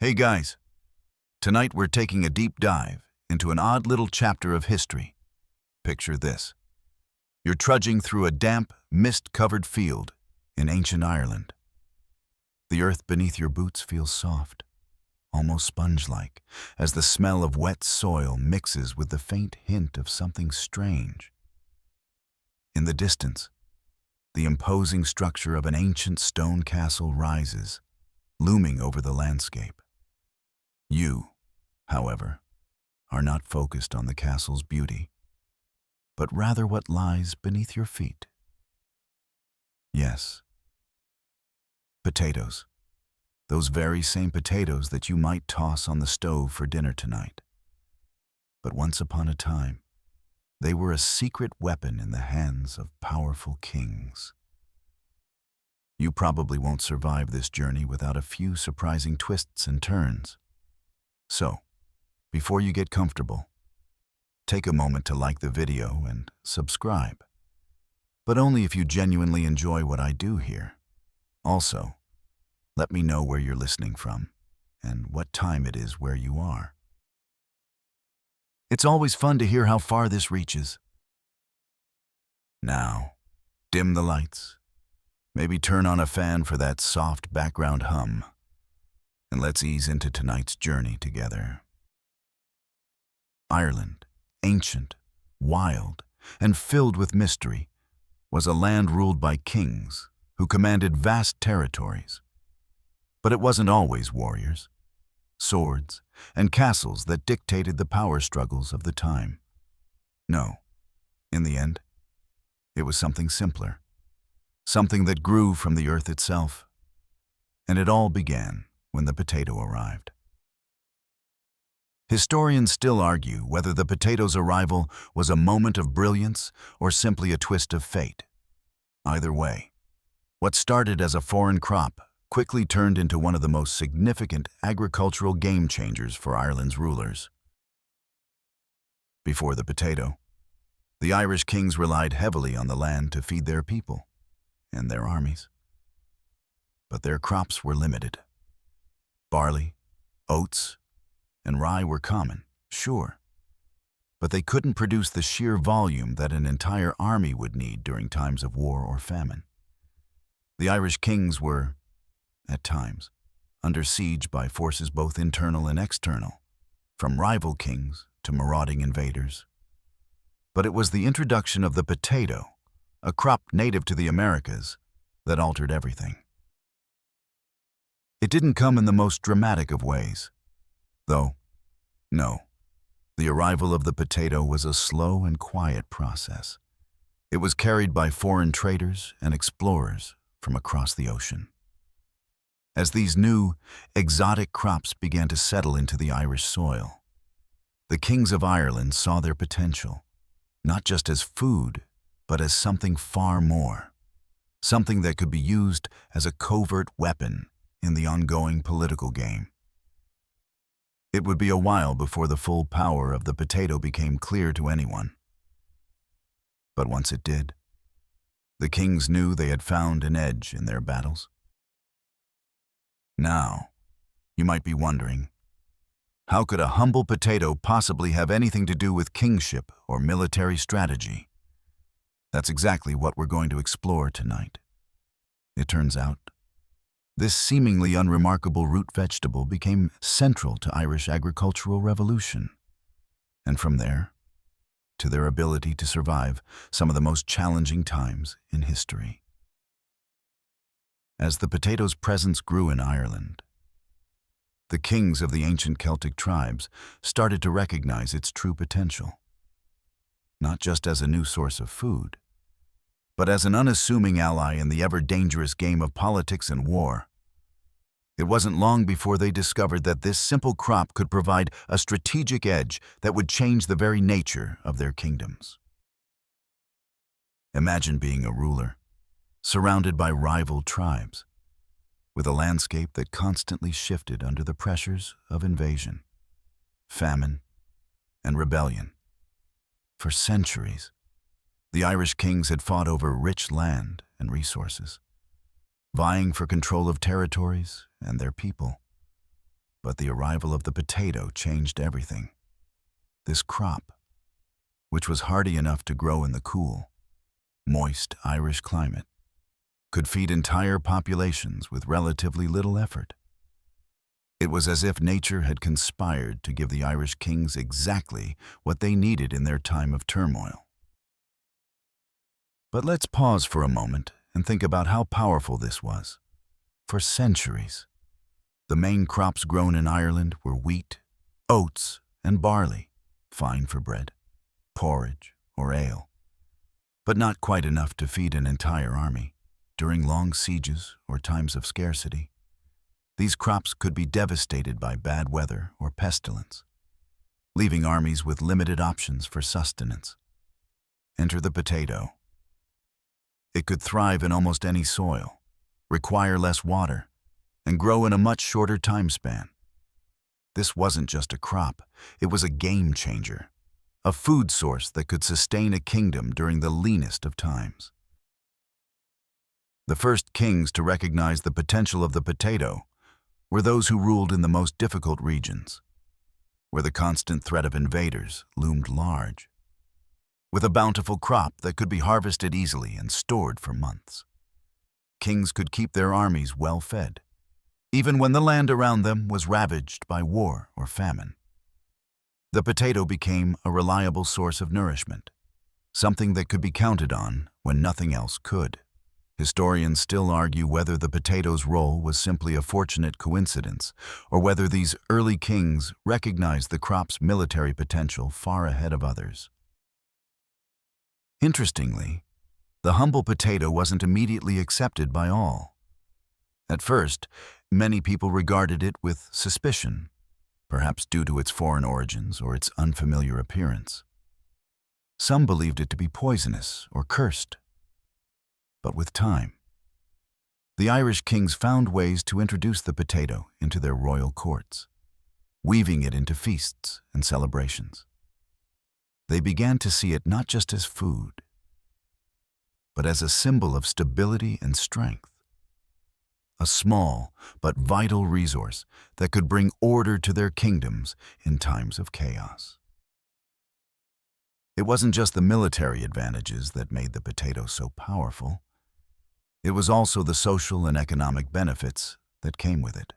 Hey guys, tonight we're taking a deep dive into an odd little chapter of history. Picture this. You're trudging through a damp, mist-covered field in ancient Ireland. The earth beneath your boots feels soft, almost sponge-like, as the smell of wet soil mixes with the faint hint of something strange. In the distance, the imposing structure of an ancient stone castle rises, looming over the landscape. You, however, are not focused on the castle's beauty, but rather what lies beneath your feet. Yes, potatoes. Those very same potatoes that you might toss on the stove for dinner tonight. But once upon a time, they were a secret weapon in the hands of powerful kings. You probably won't survive this journey without a few surprising twists and turns. So, before you get comfortable, take a moment to like the video and subscribe. But only if you genuinely enjoy what I do here. Also, let me know where you're listening from and what time it is where you are. It's always fun to hear how far this reaches. Now, dim the lights. Maybe turn on a fan for that soft background hum. And let's ease into tonight's journey together. Ireland, ancient, wild, and filled with mystery, was a land ruled by kings who commanded vast territories. But it wasn't always warriors, swords, and castles that dictated the power struggles of the time. No, in the end, it was something simpler, something that grew from the earth itself. And it all began when the potato arrived. Historians still argue whether the potato's arrival was a moment of brilliance or simply a twist of fate. Either way, what started as a foreign crop quickly turned into one of the most significant agricultural game changers for Ireland's rulers. Before the potato, the Irish kings relied heavily on the land to feed their people and their armies. But their crops were limited. Barley, oats, and rye were common, sure, but they couldn't produce the sheer volume that an entire army would need during times of war or famine. The Irish kings were, at times, under siege by forces both internal and external, from rival kings to marauding invaders. But it was the introduction of the potato, a crop native to the Americas, that altered everything. It didn't come in the most dramatic of ways, though, no, the arrival of the potato was a slow and quiet process. It was carried by foreign traders and explorers from across the ocean. As these new, exotic crops began to settle into the Irish soil, the kings of Ireland saw their potential, not just as food, but as something far more, something that could be used as a covert weapon in the ongoing political game. It would be a while before the full power of the potato became clear to anyone. But once it did, the kings knew they had found an edge in their battles. Now, you might be wondering, how could a humble potato possibly have anything to do with kingship or military strategy? That's exactly what we're going to explore tonight. It turns out, this seemingly unremarkable root vegetable became central to Irish agricultural revolution, and from there, to their ability to survive some of the most challenging times in history. As the potato's presence grew in Ireland, the kings of the ancient Celtic tribes started to recognize its true potential, not just as a new source of food, but as an unassuming ally in the ever-dangerous game of politics and war. It wasn't long before they discovered that this simple crop could provide a strategic edge that would change the very nature of their kingdoms. Imagine being a ruler, surrounded by rival tribes, with a landscape that constantly shifted under the pressures of invasion, famine, and rebellion. For centuries, the Irish kings had fought over rich land and resources, vying for control of territories and their people. But the arrival of the potato changed everything. This crop, which was hardy enough to grow in the cool, moist Irish climate, could feed entire populations with relatively little effort. It was as if nature had conspired to give the Irish kings exactly what they needed in their time of turmoil. But let's pause for a moment and think about how powerful this was. For centuries, the main crops grown in Ireland were wheat, oats, and barley, fine for bread, porridge, or ale, but not quite enough to feed an entire army. During long sieges or times of scarcity, these crops could be devastated by bad weather or pestilence, leaving armies with limited options for sustenance. Enter the potato. It could thrive in almost any soil, require less water, and grow in a much shorter time span. This wasn't just a crop, it was a game changer, a food source that could sustain a kingdom during the leanest of times. The first kings to recognize the potential of the potato were those who ruled in the most difficult regions, where the constant threat of invaders loomed large. With a bountiful crop that could be harvested easily and stored for months, kings could keep their armies well fed, even when the land around them was ravaged by war or famine. The potato became a reliable source of nourishment, something that could be counted on when nothing else could. Historians still argue whether the potato's role was simply a fortunate coincidence, or whether these early kings recognized the crop's military potential far ahead of others. Interestingly, the humble potato wasn't immediately accepted by all. At first, many people regarded it with suspicion, perhaps due to its foreign origins or its unfamiliar appearance. Some believed it to be poisonous or cursed. But with time, the Irish kings found ways to introduce the potato into their royal courts, weaving it into feasts and celebrations. They began to see it not just as food, but as a symbol of stability and strength, a small but vital resource that could bring order to their kingdoms in times of chaos. It wasn't just the military advantages that made the potato so powerful. It was also the social and economic benefits that came with it.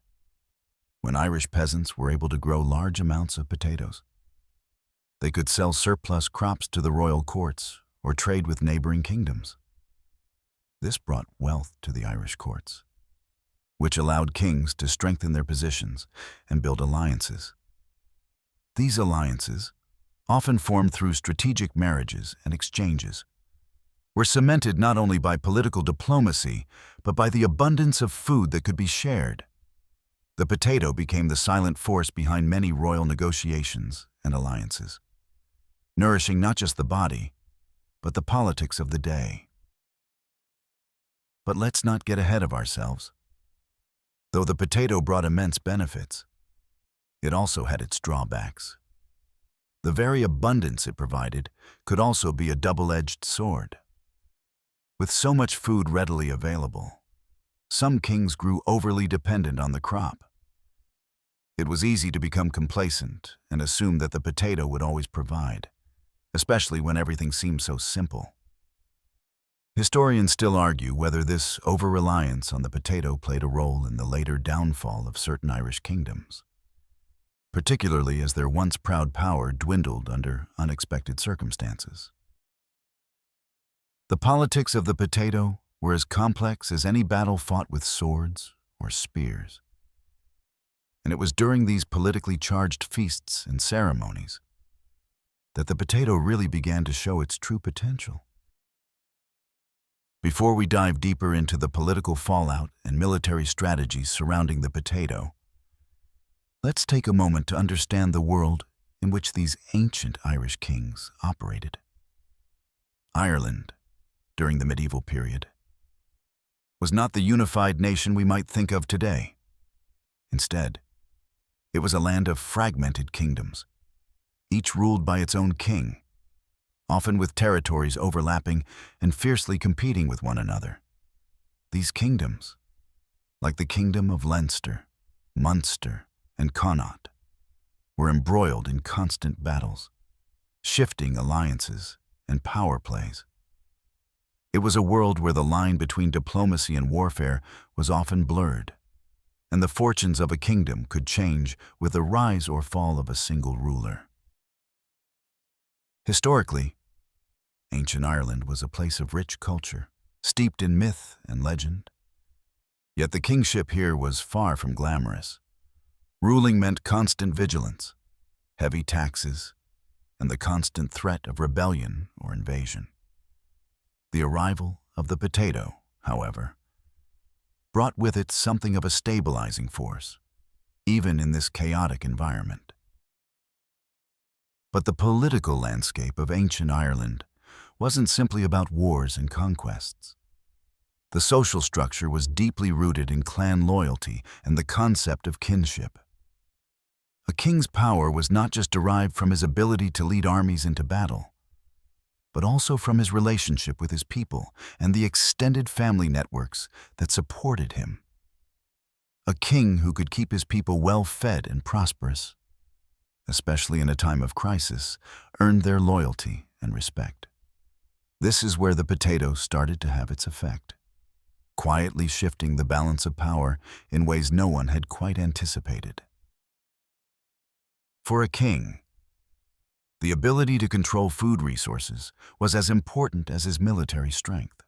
When Irish peasants were able to grow large amounts of potatoes, they could sell surplus crops to the royal courts or trade with neighboring kingdoms. This brought wealth to the Irish courts, which allowed kings to strengthen their positions and build alliances. These alliances, often formed through strategic marriages and exchanges, were cemented not only by political diplomacy, but by the abundance of food that could be shared. The potato became the silent force behind many royal negotiations and alliances, nourishing not just the body, but the politics of the day. But let's not get ahead of ourselves. Though the potato brought immense benefits, it also had its drawbacks. The very abundance it provided could also be a double-edged sword. With so much food readily available, some kings grew overly dependent on the crop. It was easy to become complacent and assume that the potato would always provide, especially when everything seemed so simple. Historians still argue whether this over-reliance on the potato played a role in the later downfall of certain Irish kingdoms, particularly as their once proud power dwindled under unexpected circumstances. The politics of the potato were as complex as any battle fought with swords or spears. And it was during these politically charged feasts and ceremonies that the potato really began to show its true potential. Before we dive deeper into the political fallout and military strategies surrounding the potato, let's take a moment to understand the world in which these ancient Irish kings operated. Ireland, during the medieval period, was not the unified nation we might think of today. Instead, it was a land of fragmented kingdoms, each ruled by its own king, often with territories overlapping and fiercely competing with one another. These kingdoms, like the Kingdom of Leinster, Munster, and Connaught were embroiled in constant battles, shifting alliances and power plays. It was a world where the line between diplomacy and warfare was often blurred, and the fortunes of a kingdom could change with the rise or fall of a single ruler. Historically, ancient Ireland was a place of rich culture, steeped in myth and legend. Yet the kingship here was far from glamorous. Ruling meant constant vigilance, heavy taxes, and the constant threat of rebellion or invasion. The arrival of the potato, however, brought with it something of a stabilizing force, even in this chaotic environment. But the political landscape of ancient Ireland wasn't simply about wars and conquests. The social structure was deeply rooted in clan loyalty and the concept of kinship. A king's power was not just derived from his ability to lead armies into battle, but also from his relationship with his people and the extended family networks that supported him. A king who could keep his people well-fed and prosperous, especially in a time of crisis, earned their loyalty and respect. This is where the potato started to have its effect, quietly shifting the balance of power in ways no one had quite anticipated. For a king, the ability to control food resources was as important as his military strength.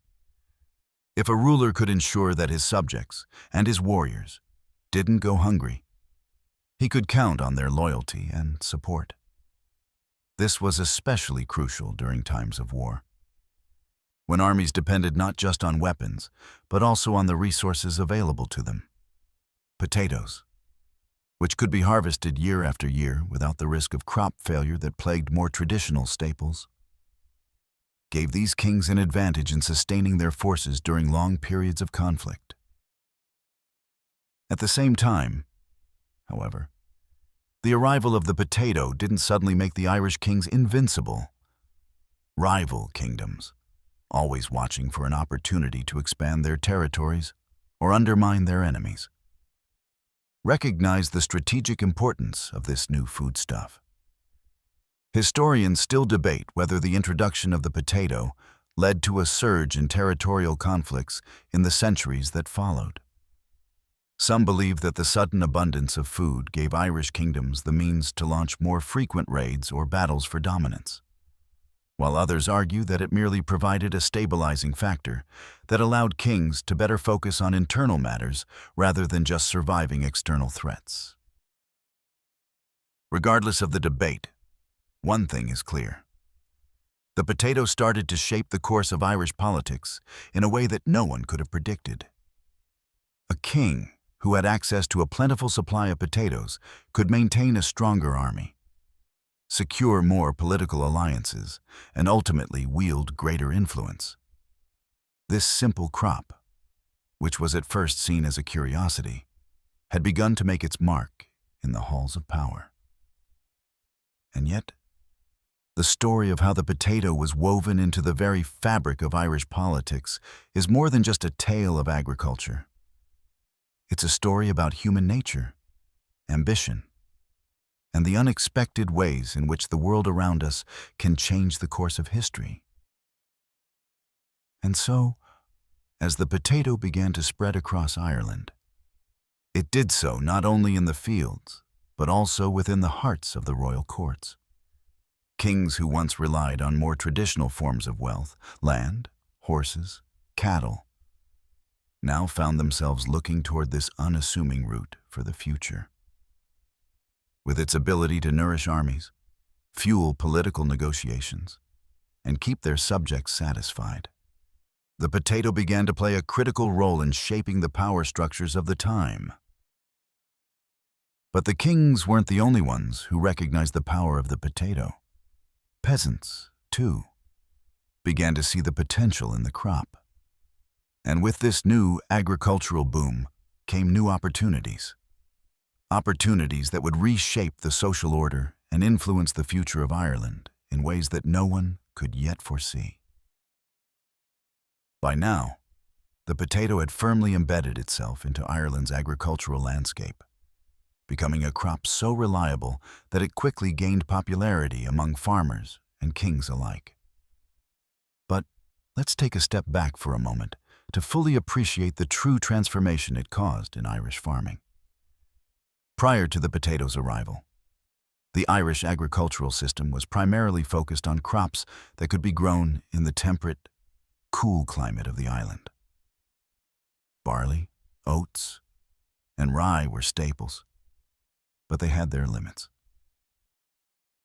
If a ruler could ensure that his subjects and his warriors didn't go hungry, he could count on their loyalty and support. This was especially crucial during times of war, when armies depended not just on weapons, but also on the resources available to them. Potatoes, which could be harvested year after year without the risk of crop failure that plagued more traditional staples, gave these kings an advantage in sustaining their forces during long periods of conflict. At the same time, however, the arrival of the potato didn't suddenly make the Irish kings invincible. Rival kingdoms, always watching for an opportunity to expand their territories or undermine their enemies, recognized the strategic importance of this new foodstuff. Historians still debate whether the introduction of the potato led to a surge in territorial conflicts in the centuries that followed. Some believe that the sudden abundance of food gave Irish kingdoms the means to launch more frequent raids or battles for dominance, while others argue that it merely provided a stabilizing factor that allowed kings to better focus on internal matters rather than just surviving external threats. Regardless of the debate, one thing is clear. The potato started to shape the course of Irish politics in a way that no one could have predicted. A king who had access to a plentiful supply of potatoes could maintain a stronger army, secure more political alliances, and ultimately wield greater influence. This simple crop, which was at first seen as a curiosity, had begun to make its mark in the halls of power. And yet, the story of how the potato was woven into the very fabric of Irish politics is more than just a tale of agriculture. It's a story about human nature, ambition, and the unexpected ways in which the world around us can change the course of history. And so, as the potato began to spread across Ireland, it did so not only in the fields, but also within the hearts of the royal courts. Kings who once relied on more traditional forms of wealth, land, horses, cattle, now found themselves looking toward this unassuming route for the future. With its ability to nourish armies, fuel political negotiations, and keep their subjects satisfied, the potato began to play a critical role in shaping the power structures of the time. But the kings weren't the only ones who recognized the power of the potato. Peasants, too, began to see the potential in the crop. And with this new agricultural boom came new opportunities. Opportunities that would reshape the social order and influence the future of Ireland in ways that no one could yet foresee. By now, the potato had firmly embedded itself into Ireland's agricultural landscape. becoming a crop so reliable that it quickly gained popularity among farmers and kings alike. But let's take a step back for a moment to fully appreciate the true transformation it caused in Irish farming. Prior to the potato's arrival, the Irish agricultural system was primarily focused on crops that could be grown in the temperate, cool climate of the island. Barley, oats, and rye were staples, but they had their limits.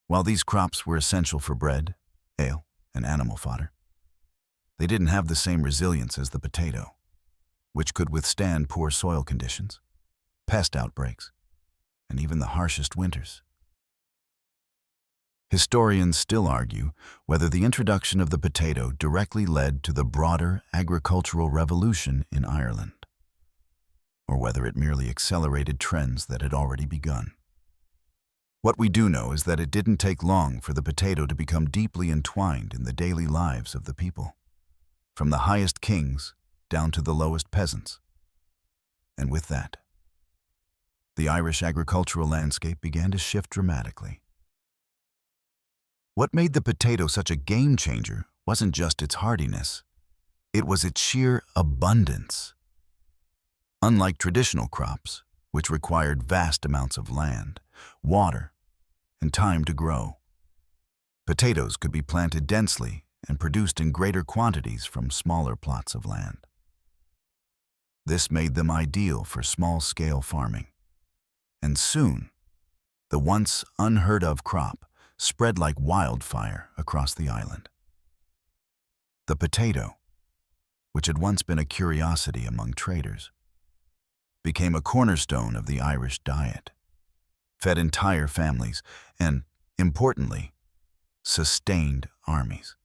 While these crops were essential for bread, ale, and animal fodder, they didn't have the same resilience as the potato, which could withstand poor soil conditions, pest outbreaks, and even the harshest winters. Historians still argue whether the introduction of the potato directly led to the broader agricultural revolution in Ireland, or whether it merely accelerated trends that had already begun. What we do know is that it didn't take long for the potato to become deeply entwined in the daily lives of the people, from the highest kings down to the lowest peasants. And with that, the Irish agricultural landscape began to shift dramatically. What made the potato such a game changer wasn't just its hardiness, it was its sheer abundance. Unlike traditional crops, which required vast amounts of land, water, and time to grow, potatoes could be planted densely and produced in greater quantities from smaller plots of land. This made them ideal for small-scale farming. And soon, the once unheard-of crop spread like wildfire across the island. The potato, which had once been a curiosity among traders, became a cornerstone of the Irish diet, fed entire families, and, importantly, sustained armies.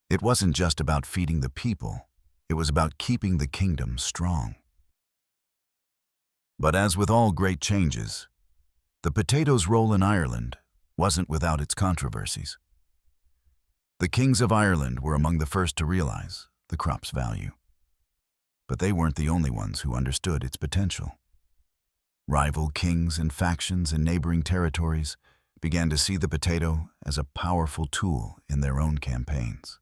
It wasn't just about feeding the people, it was about keeping the kingdom strong. But as with all great changes, the potato's role in Ireland wasn't without its controversies. The kings of Ireland were among the first to realize the crop's value. But they weren't the only ones who understood its potential. Rival kings and factions in neighboring territories began to see the potato as a powerful tool in their own campaigns.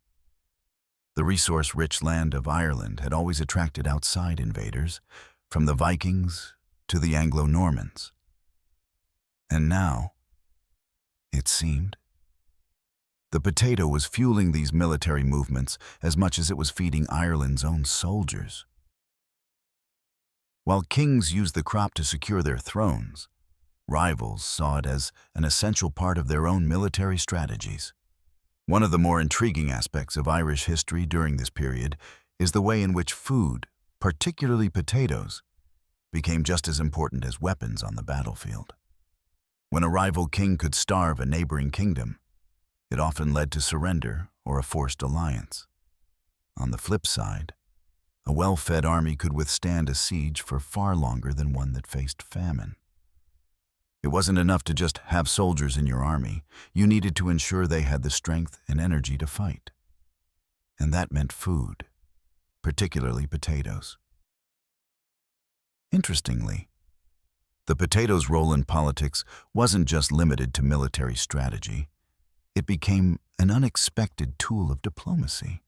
The resource-rich land of Ireland had always attracted outside invaders, from the Vikings to the Anglo-Normans. And now, it seemed, the potato was fueling these military movements as much as it was feeding Ireland's own soldiers. While kings used the crop to secure their thrones, rivals saw it as an essential part of their own military strategies. One of the more intriguing aspects of Irish history during this period is the way in which food, particularly potatoes, became just as important as weapons on the battlefield. When a rival king could starve a neighboring kingdom, it often led to surrender or a forced alliance. On the flip side, a well-fed army could withstand a siege for far longer than one that faced famine. It wasn't enough to just have soldiers in your army. You needed to ensure they had the strength and energy to fight. And that meant food, particularly potatoes. Interestingly, the potato's role in politics wasn't just limited to military strategy. It became an unexpected tool of diplomacy.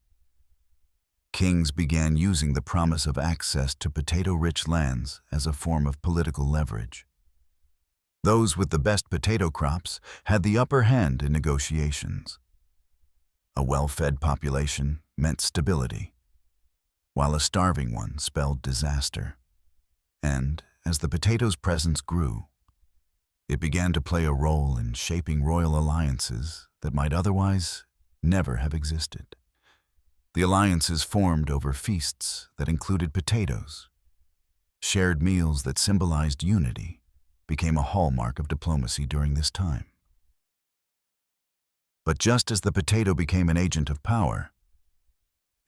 Kings began using the promise of access to potato-rich lands as a form of political leverage. Those with the best potato crops had the upper hand in negotiations. A well-fed population meant stability, while a starving one spelled disaster. And, as the potato's presence grew, it began to play a role in shaping royal alliances that might otherwise never have existed. The alliances formed over feasts that included potatoes. Shared meals that symbolized unity became a hallmark of diplomacy during this time. But just as the potato became an agent of power,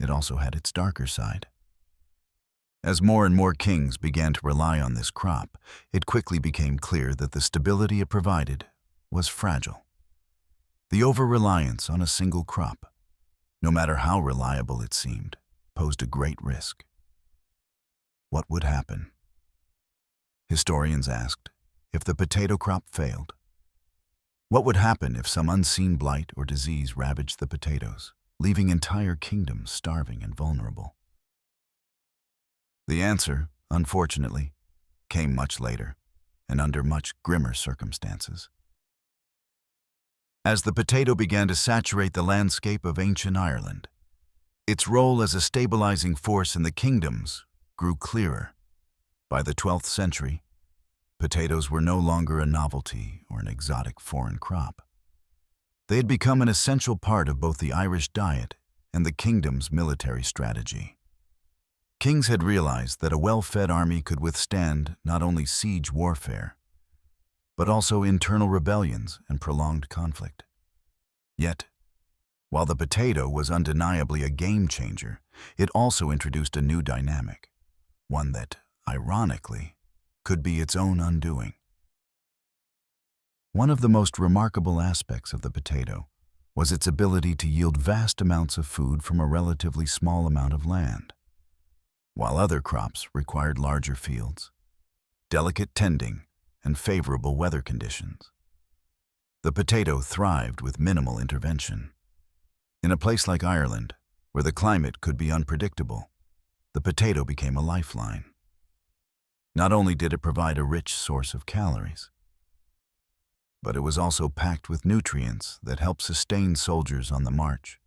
it also had its darker side. As more and more kings began to rely on this crop, it quickly became clear that the stability it provided was fragile. The over-reliance on a single crop, no matter how reliable it seemed, posed a great risk. What would happen? Historians asked if the potato crop failed? What would happen if some unseen blight or disease ravaged the potatoes, leaving entire kingdoms starving and vulnerable? The answer, unfortunately, came much later and under much grimmer circumstances. As the potato began to saturate the landscape of ancient Ireland, its role as a stabilizing force in the kingdoms grew clearer. By the 12th century, potatoes were no longer a novelty or an exotic foreign crop. They had become an essential part of both the Irish diet and the kingdom's military strategy. Kings had realized that a well-fed army could withstand not only siege warfare, but also internal rebellions and prolonged conflict. Yet, while the potato was undeniably a game-changer, it also introduced a new dynamic, one that, ironically, could be its own undoing. One of the most remarkable aspects of the potato was its ability to yield vast amounts of food from a relatively small amount of land. While other crops required larger fields, delicate tending, and favorable weather conditions, the potato thrived with minimal intervention. In a place like Ireland, where the climate could be unpredictable, the potato became a lifeline. Not only did it provide a rich source of calories, but it was also packed with nutrients that helped sustain soldiers on the march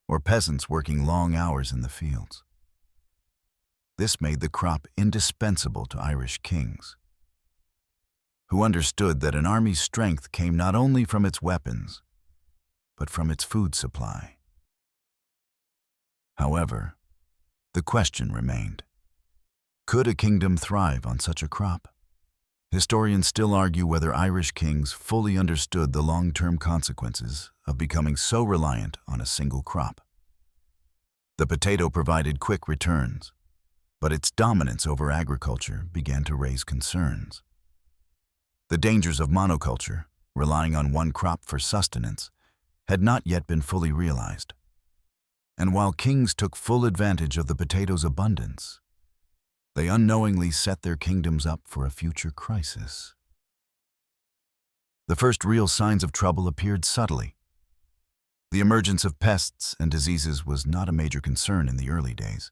or peasants working long hours in the fields. This made the crop indispensable to Irish kings, who understood that an army's strength came not only from its weapons, but from its food supply. However, the question remained: could a kingdom thrive on such a crop? Historians still argue whether Irish kings fully understood the long-term consequences of becoming so reliant on a single crop. The potato provided quick returns, but its dominance over agriculture began to raise concerns. The dangers of monoculture, relying on one crop for sustenance, had not yet been fully realized. And while kings took full advantage of the potato's abundance, they unknowingly set their kingdoms up for a future crisis. The first real signs of trouble appeared subtly. The emergence of pests and diseases was not a major concern in the early days.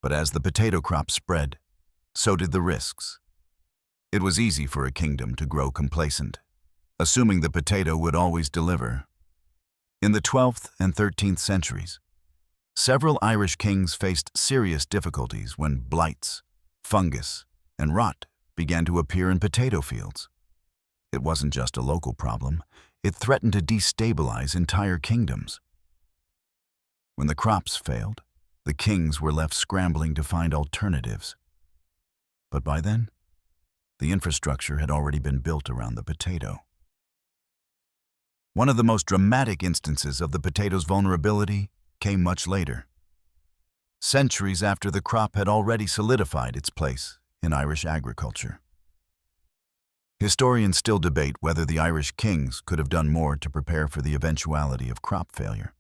But as the potato crop spread, so did the risks. It was easy for a kingdom to grow complacent, assuming the potato would always deliver. In the 12th and 13th centuries, several Irish kings faced serious difficulties when blights, fungus, and rot began to appear in potato fields. It wasn't just a local problem, it threatened to destabilize entire kingdoms. When the crops failed, the kings were left scrambling to find alternatives. But by then, the infrastructure had already been built around the potato. One of the most dramatic instances of the potato's vulnerability came much later, centuries after the crop had already solidified its place in Irish agriculture. Historians still debate whether the Irish kings could have done more to prepare for the eventuality of crop failure.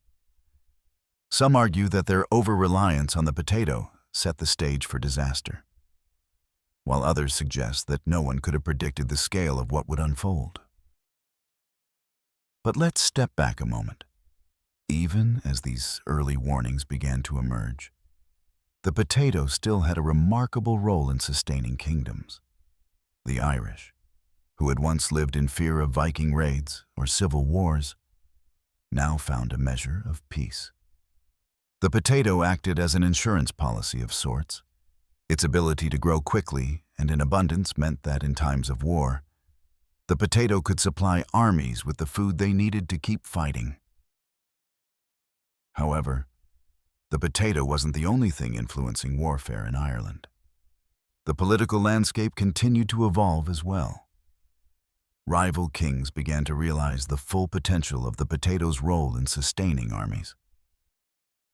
Some argue that their over-reliance on the potato set the stage for disaster, while others suggest that no one could have predicted the scale of what would unfold. But let's step back a moment. Even as these early warnings began to emerge, the potato still had a remarkable role in sustaining kingdoms. The Irish, who had once lived in fear of Viking raids or civil wars, now found a measure of peace. The potato acted as an insurance policy of sorts. Its ability to grow quickly and in abundance meant that in times of war, the potato could supply armies with the food they needed to keep fighting. However, the potato wasn't the only thing influencing warfare in Ireland. The political landscape continued to evolve as well. Rival kings began to realize the full potential of the potato's role in sustaining armies.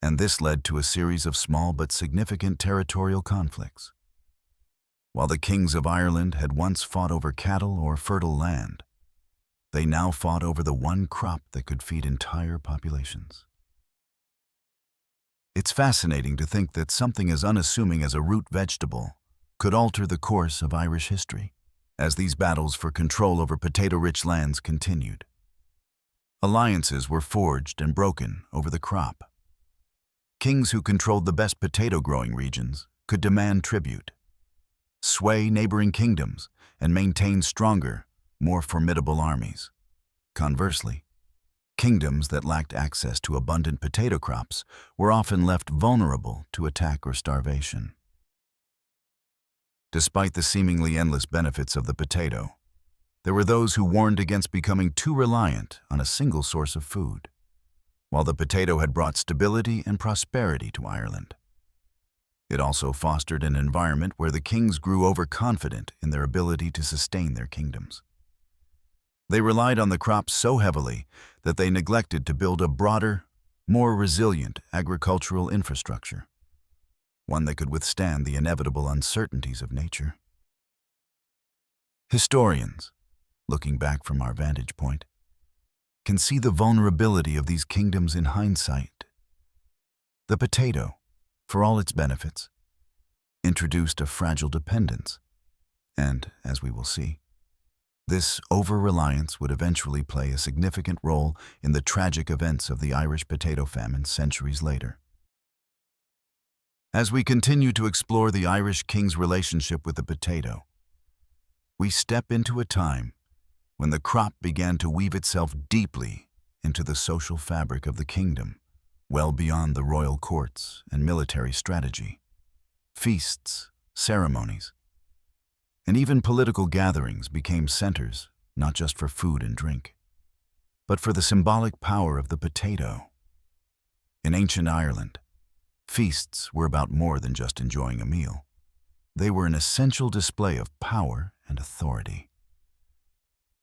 And this led to a series of small but significant territorial conflicts. While the kings of Ireland had once fought over cattle or fertile land, they now fought over the one crop that could feed entire populations. It's fascinating to think that something as unassuming as a root vegetable could alter the course of Irish history as these battles for control over potato-rich lands continued. Alliances were forged and broken over the crop. Kings who controlled the best potato-growing regions could demand tribute, sway neighboring kingdoms, and maintain stronger, more formidable armies. Conversely, kingdoms that lacked access to abundant potato crops were often left vulnerable to attack or starvation. Despite the seemingly endless benefits of the potato, there were those who warned against becoming too reliant on a single source of food. While the potato had brought stability and prosperity to Ireland, it also fostered an environment where the kings grew overconfident in their ability to sustain their kingdoms. They relied on the crop so heavily that they neglected to build a broader, more resilient agricultural infrastructure, one that could withstand the inevitable uncertainties of nature. Historians, looking back from our vantage point, can see the vulnerability of these kingdoms in hindsight. The potato, for all its benefits, introduced a fragile dependence, and, as we will see, this over-reliance would eventually play a significant role in the tragic events of the Irish potato famine centuries later. As we continue to explore the Irish king's relationship with the potato, we step into a time when the crop began to weave itself deeply into the social fabric of the kingdom, well beyond the royal courts and military strategy. Feasts, ceremonies, and even political gatherings became centers not just for food and drink, but for the symbolic power of the potato. In ancient Ireland, feasts were about more than just enjoying a meal. They were an essential display of power and authority.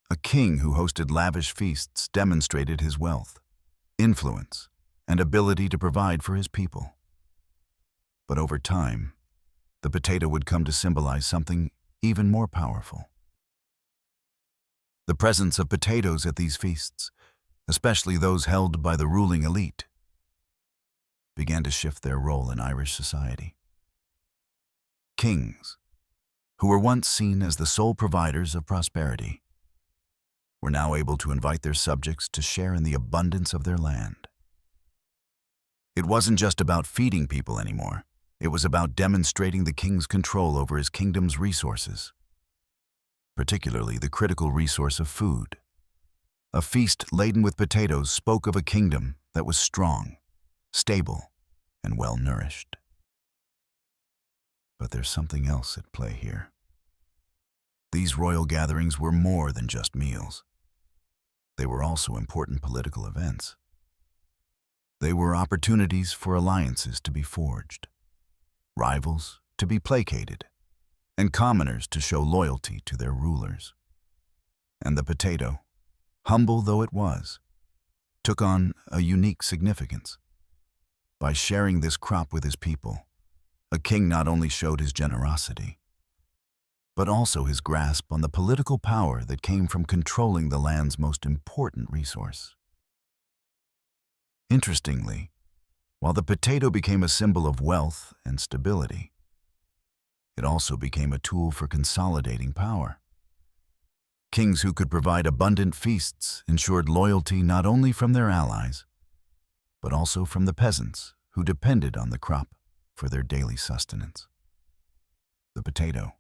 A king who hosted lavish feasts demonstrated his wealth, influence, and ability to provide for his people. But over time, the potato would come to symbolize something even more powerful. The presence of potatoes at these feasts, especially those held by the ruling elite, began to shift their role in Irish society. Kings, who were once seen as the sole providers of prosperity, were now able to invite their subjects to share in the abundance of their land. It wasn't just about feeding people anymore. It was about demonstrating the king's control over his kingdom's resources, particularly the critical resource of food. A feast laden with potatoes spoke of a kingdom that was strong, stable, and well-nourished. But there's something else at play here. These royal gatherings were more than just meals. They were also important political events. They were opportunities for alliances to be forged, rivals to be placated, and commoners to show loyalty to their rulers. And the potato, humble though it was, took on a unique significance. By sharing this crop with his people, a king not only showed his generosity, but also his grasp on the political power that came from controlling the land's most important resource. Interestingly, while the potato became a symbol of wealth and stability, it also became a tool for consolidating power. Kings who could provide abundant feasts ensured loyalty not only from their allies, but also from the peasants who depended on the crop for their daily sustenance. The potato,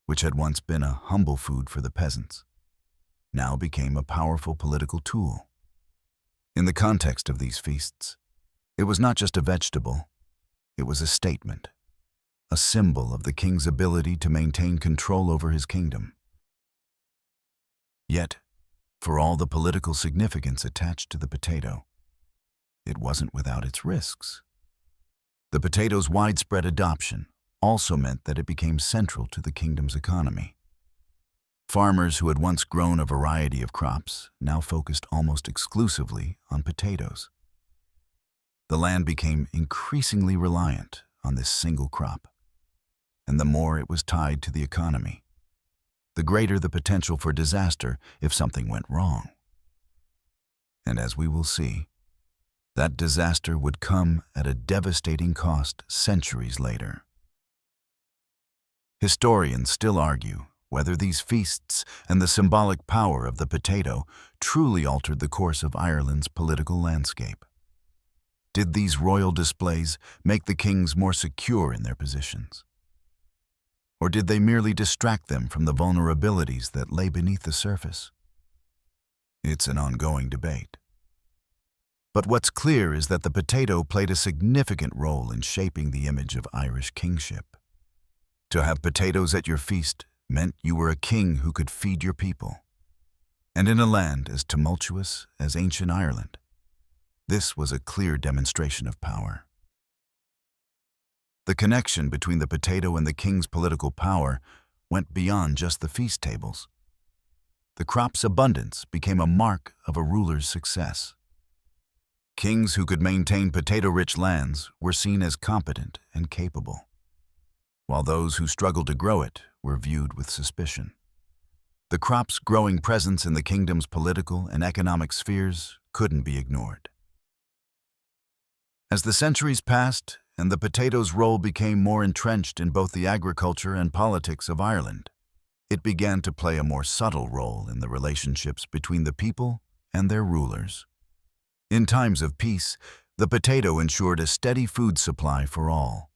which had once been a humble food for the peasants, now became a powerful political tool. In the context of these feasts, it was not just a vegetable, it was a statement, a symbol of the king's ability to maintain control over his kingdom. Yet, for all the political significance attached to the potato, it wasn't without its risks. The potato's widespread adoption also meant that it became central to the kingdom's economy. Farmers who had once grown a variety of crops now focused almost exclusively on potatoes. The land became increasingly reliant on this single crop, and the more it was tied to the economy, the greater the potential for disaster if something went wrong. And as we will see, that disaster would come at a devastating cost centuries later. Historians still argue whether these feasts and the symbolic power of the potato truly altered the course of Ireland's political landscape. Did these royal displays make the kings more secure in their positions? Or did they merely distract them from the vulnerabilities that lay beneath the surface? It's an ongoing debate. But what's clear is that the potato played a significant role in shaping the image of Irish kingship. To have potatoes at your feast meant you were a king who could feed your people. And in a land as tumultuous as ancient Ireland, this was a clear demonstration of power. The connection between the potato and the king's political power went beyond just the feast tables. The crop's abundance became a mark of a ruler's success. Kings who could maintain potato-rich lands were seen as competent and capable, while those who struggled to grow it were viewed with suspicion. The crop's growing presence in the kingdom's political and economic spheres couldn't be ignored. As the centuries passed and the potato's role became more entrenched in both the agriculture and politics of Ireland, it began to play a more subtle role in the relationships between the people and their rulers. In times of peace, the potato ensured a steady food supply for all.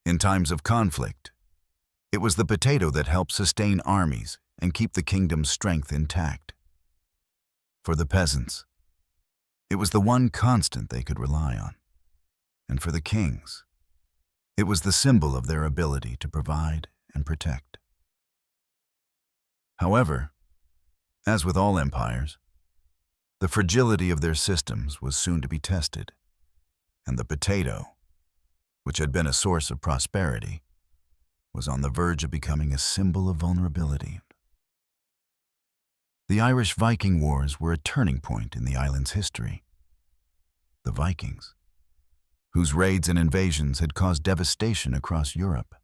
In times of conflict, it was the potato that helped sustain armies and keep the kingdom's strength intact. For the peasants, it was the one constant they could rely on. And for the kings, it was the symbol of their ability to provide and protect. However, as with all empires, the fragility of their systems was soon to be tested, and the potato, which had been a source of prosperity, was on the verge of becoming a symbol of vulnerability. The Irish Viking Wars were a turning point in the island's history. The Vikings, whose raids and invasions had caused devastation across Europe,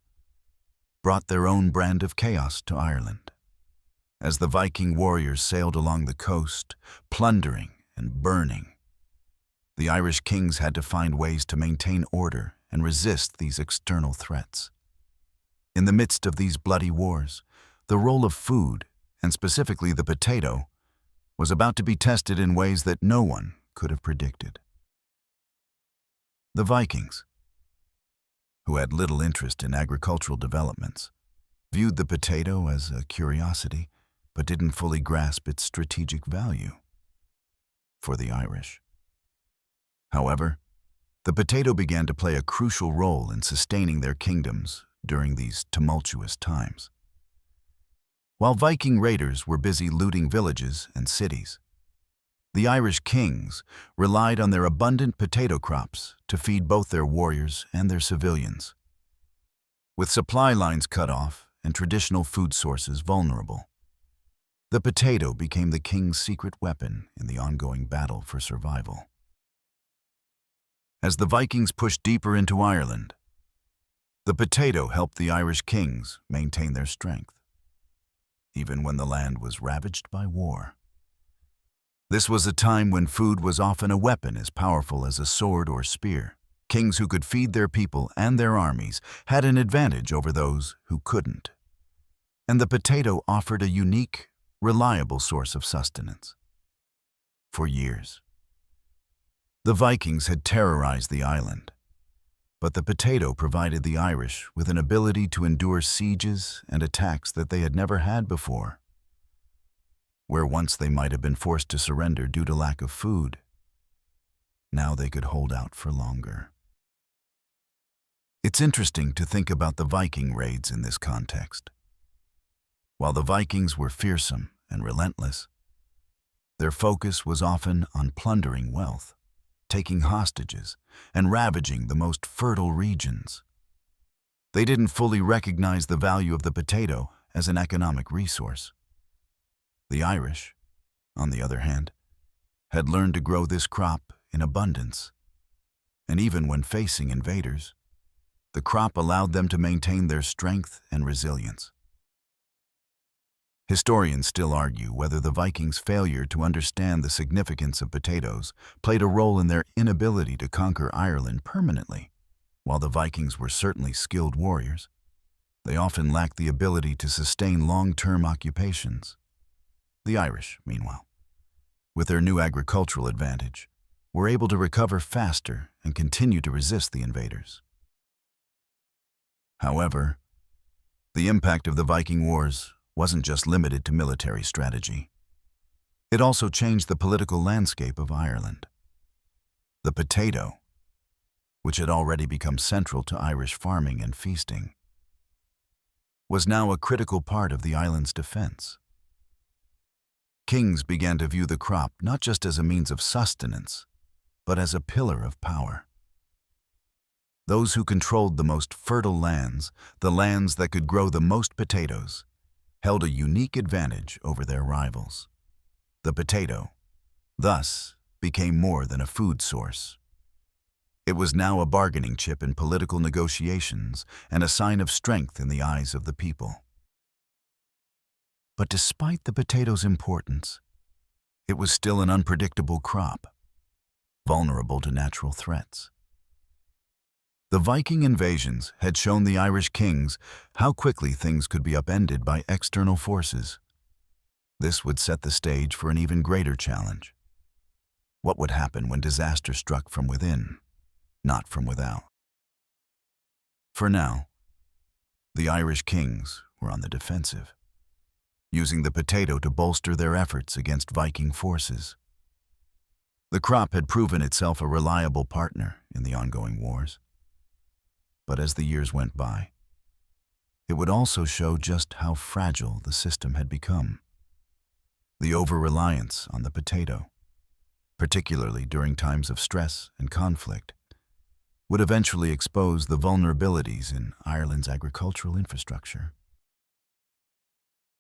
brought their own brand of chaos to Ireland. As the Viking warriors sailed along the coast, plundering and burning, the Irish kings had to find ways to maintain order and resist these external threats. In the midst of these bloody wars, the role of food, and specifically the potato, was about to be tested in ways that no one could have predicted. The Vikings, who had little interest in agricultural developments, viewed the potato as a curiosity, but didn't fully grasp its strategic value. For the Irish, however, the potato began to play a crucial role in sustaining their kingdoms during these tumultuous times. While Viking raiders were busy looting villages and cities, the Irish kings relied on their abundant potato crops to feed both their warriors and their civilians. With supply lines cut off and traditional food sources vulnerable, the potato became the king's secret weapon in the ongoing battle for survival. As the Vikings pushed deeper into Ireland, the potato helped the Irish kings maintain their strength, even when the land was ravaged by war. This was a time when food was often a weapon as powerful as a sword or spear. Kings who could feed their people and their armies had an advantage over those who couldn't. And the potato offered a unique, reliable source of sustenance. For years, the Vikings had terrorized the island, but the potato provided the Irish with an ability to endure sieges and attacks that they had never had before. Where once they might have been forced to surrender due to lack of food, now they could hold out for longer. It's interesting to think about the Viking raids in this context. While the Vikings were fearsome and relentless, their focus was often on plundering wealth, taking hostages, and ravaging the most fertile regions. They didn't fully recognize the value of the potato as an economic resource. The Irish, on the other hand, had learned to grow this crop in abundance, and even when facing invaders, the crop allowed them to maintain their strength and resilience. Historians still argue whether the Vikings' failure to understand the significance of potatoes played a role in their inability to conquer Ireland permanently. While the Vikings were certainly skilled warriors, They often lacked the ability to sustain long-term occupations. The Irish, meanwhile, with their new agricultural advantage, were able to recover faster and continue to resist the invaders. However, the impact of the Viking Wars wasn't just limited to military strategy. It also changed the political landscape of Ireland. The potato, which had already become central to Irish farming and feasting, was now a critical part of the island's defense. Kings began to view the crop not just as a means of sustenance, but as a pillar of power. Those who controlled the most fertile lands, the lands that could grow the most potatoes, held a unique advantage over their rivals. The potato, thus, became more than a food source. It was now a bargaining chip in political negotiations and a sign of strength in the eyes of the people. But despite the potato's importance, it was still an unpredictable crop, vulnerable to natural threats. The Viking invasions had shown the Irish kings how quickly things could be upended by external forces. This would set the stage for an even greater challenge. What would happen when disaster struck from within, not from without? For now, the Irish kings were on the defensive, using the potato to bolster their efforts against Viking forces. The crop had proven itself a reliable partner in the ongoing wars. But as the years went by, it would also show just how fragile the system had become. The over-reliance on the potato, particularly during times of stress and conflict, would eventually expose the vulnerabilities in Ireland's agricultural infrastructure.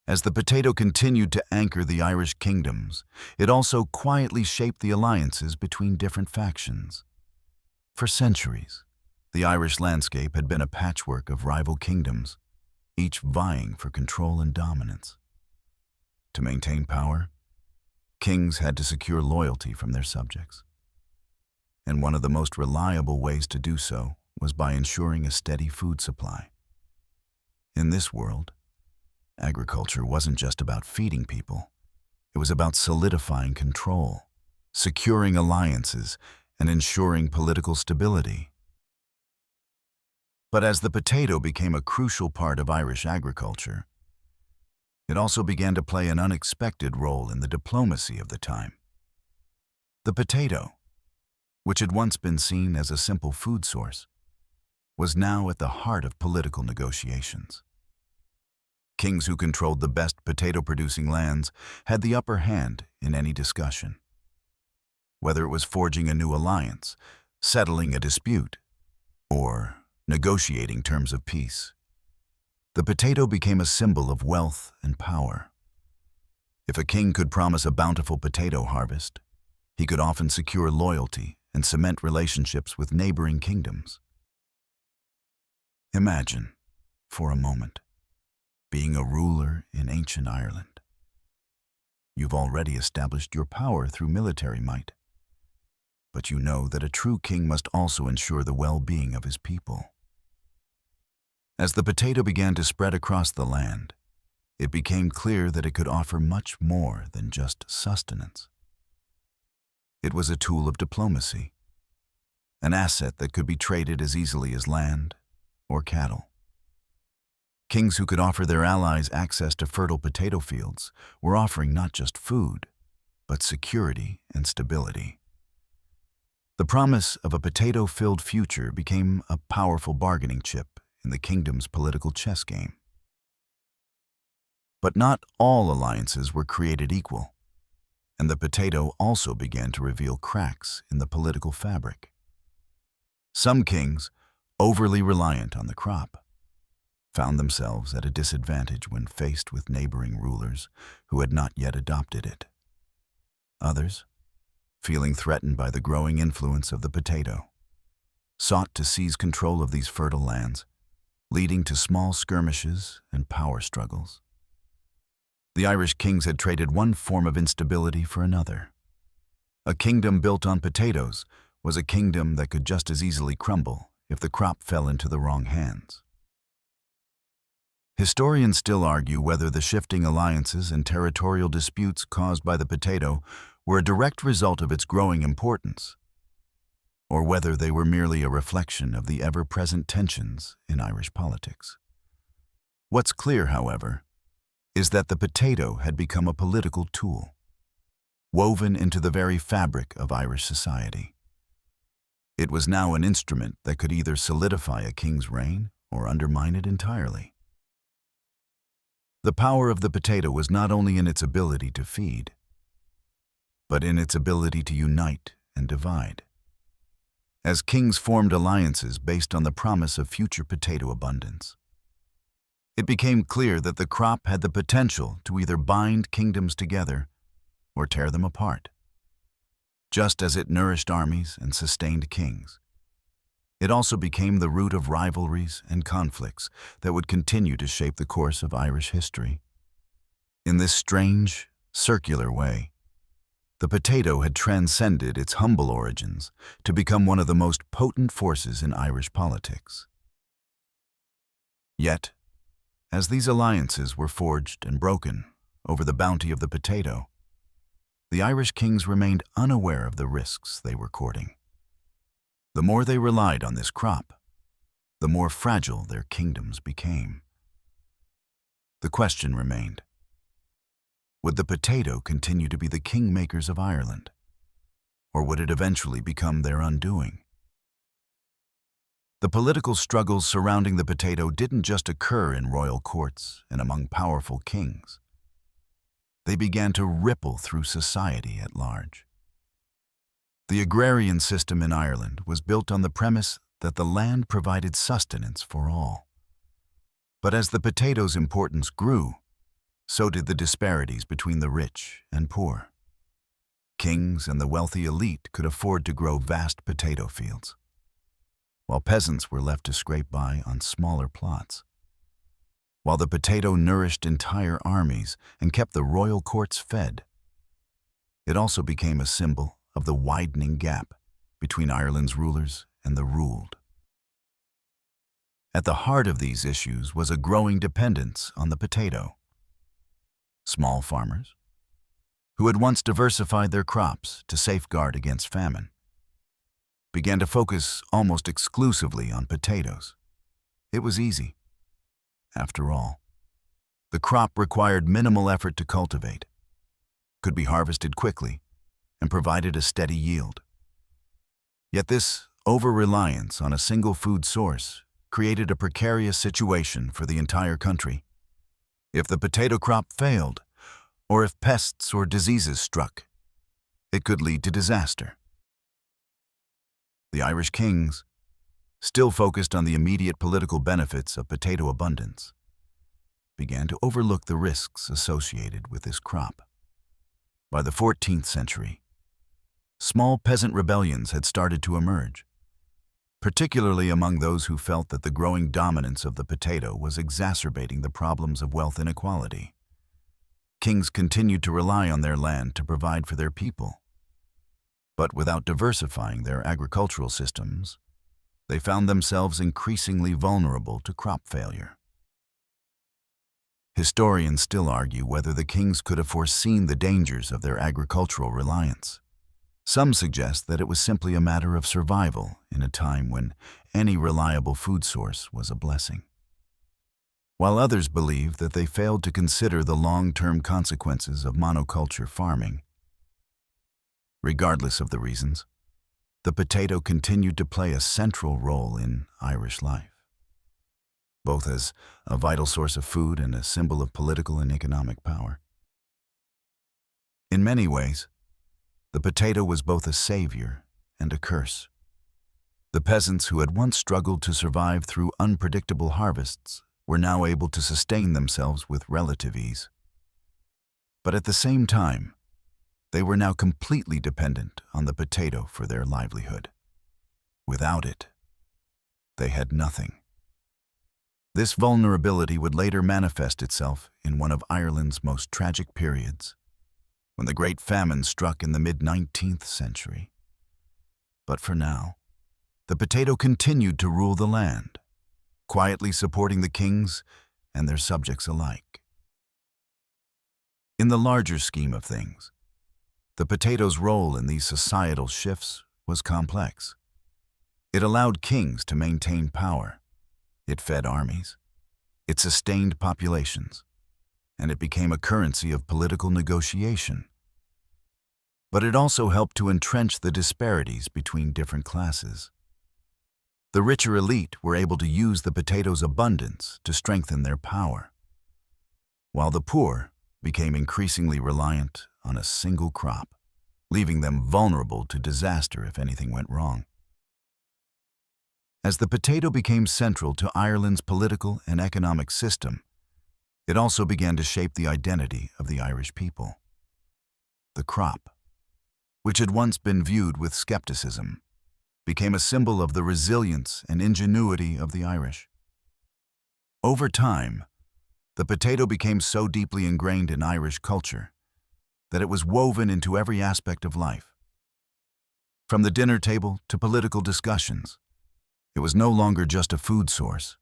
As the potato continued to anchor the Irish kingdoms, it also quietly shaped the alliances between different factions. For centuries, the Irish landscape had been a patchwork of rival kingdoms, each vying for control and dominance. To maintain power, kings had to secure loyalty from their subjects. And one of the most reliable ways to do so was by ensuring a steady food supply. In this world, agriculture wasn't just about feeding people. It was about solidifying control, securing alliances, and ensuring political stability. But as the potato became a crucial part of Irish agriculture, it also began to play an unexpected role in the diplomacy of the time. The potato, which had once been seen as a simple food source, was now at the heart of political negotiations. Kings who controlled the best potato-producing lands had the upper hand in any discussion. Whether it was forging a new alliance, settling a dispute, or negotiating terms of peace, the potato became a symbol of wealth and power. If a king could promise a bountiful potato harvest, he could often secure loyalty and cement relationships with neighboring kingdoms. Imagine, for a moment, being a ruler in ancient Ireland. You've already established your power through military might, but you know that a true king must also ensure the well-being of his people. As the potato began to spread across the land, it became clear that it could offer much more than just sustenance. It was a tool of diplomacy, an asset that could be traded as easily as land or cattle. Kings who could offer their allies access to fertile potato fields were offering not just food, but security and stability. The promise of a potato-filled future became a powerful bargaining chip in the kingdom's political chess game. But not all alliances were created equal, and the potato also began to reveal cracks in the political fabric. Some kings, overly reliant on the crop, found themselves at a disadvantage when faced with neighboring rulers who had not yet adopted it. Others, feeling threatened by the growing influence of the potato, sought to seize control of these fertile lands, leading to small skirmishes and power struggles. The Irish kings had traded one form of instability for another. A kingdom built on potatoes was a kingdom that could just as easily crumble if the crop fell into the wrong hands. Historians still argue whether the shifting alliances and territorial disputes caused by the potato were a direct result of its growing importance, or whether they were merely a reflection of the ever-present tensions in Irish politics. What's clear, however, is that the potato had become a political tool, woven into the very fabric of Irish society. It was now an instrument that could either solidify a king's reign or undermine it entirely. The power of the potato was not only in its ability to feed, but in its ability to unite and divide. As kings formed alliances based on the promise of future potato abundance, it became clear that the crop had the potential to either bind kingdoms together or tear them apart. Just as it nourished armies and sustained kings, it also became the root of rivalries and conflicts that would continue to shape the course of Irish history. In this strange, circular way, the potato had transcended its humble origins to become one of the most potent forces in Irish politics. Yet, as these alliances were forged and broken over the bounty of the potato, the Irish kings remained unaware of the risks they were courting. The more they relied on this crop, the more fragile their kingdoms became. The question remained: would the potato continue to be the kingmakers of Ireland, or would it eventually become their undoing? The political struggles surrounding the potato didn't just occur in royal courts and among powerful kings. They began to ripple through society at large. The agrarian system in Ireland was built on the premise that the land provided sustenance for all. But as the potato's importance grew, so did the disparities between the rich and poor. Kings and the wealthy elite could afford to grow vast potato fields, while peasants were left to scrape by on smaller plots. While the potato nourished entire armies and kept the royal courts fed, it also became a symbol of the widening gap between Ireland's rulers and the ruled. At the heart of these issues was a growing dependence on the potato. Small farmers, who had once diversified their crops to safeguard against famine, began to focus almost exclusively on potatoes. It was easy. After all, the crop required minimal effort to cultivate, could be harvested quickly, and provided a steady yield. Yet this over-reliance on a single food source created a precarious situation for the entire country. If the potato crop failed, or if pests or diseases struck, it could lead to disaster. The Irish kings, still focused on the immediate political benefits of potato abundance, began to overlook the risks associated with this crop. By the 14th century, small peasant rebellions had started to emerge, particularly among those who felt that the growing dominance of the potato was exacerbating the problems of wealth inequality. Kings continued to rely on their land to provide for their people, but without diversifying their agricultural systems, they found themselves increasingly vulnerable to crop failure. Historians still argue whether the kings could have foreseen the dangers of their agricultural reliance. Some suggest that it was simply a matter of survival in a time when any reliable food source was a blessing, while others believe that they failed to consider the long-term consequences of monoculture farming. Regardless of the reasons, the potato continued to play a central role in Irish life, both as a vital source of food and a symbol of political and economic power. In many ways, the potato was both a savior and a curse. The peasants who had once struggled to survive through unpredictable harvests were now able to sustain themselves with relative ease. But at the same time, they were now completely dependent on the potato for their livelihood. Without it, they had nothing. This vulnerability would later manifest itself in one of Ireland's most tragic periods, when the Great Famine struck in the mid-19th century. But for now, the potato continued to rule the land, quietly supporting the kings and their subjects alike. In the larger scheme of things, the potato's role in these societal shifts was complex. It allowed kings to maintain power, it fed armies, it sustained populations, and it became a currency of political negotiation. But it also helped to entrench the disparities between different classes. The richer elite were able to use the potato's abundance to strengthen their power, while the poor became increasingly reliant on a single crop, leaving them vulnerable to disaster if anything went wrong. As the potato became central to Ireland's political and economic system, it also began to shape the identity of the Irish people. The crop, which had once been viewed with skepticism, became a symbol of the resilience and ingenuity of the Irish. Over time, the potato became so deeply ingrained in Irish culture that it was woven into every aspect of life. From the dinner table to political discussions, it was no longer just a food source.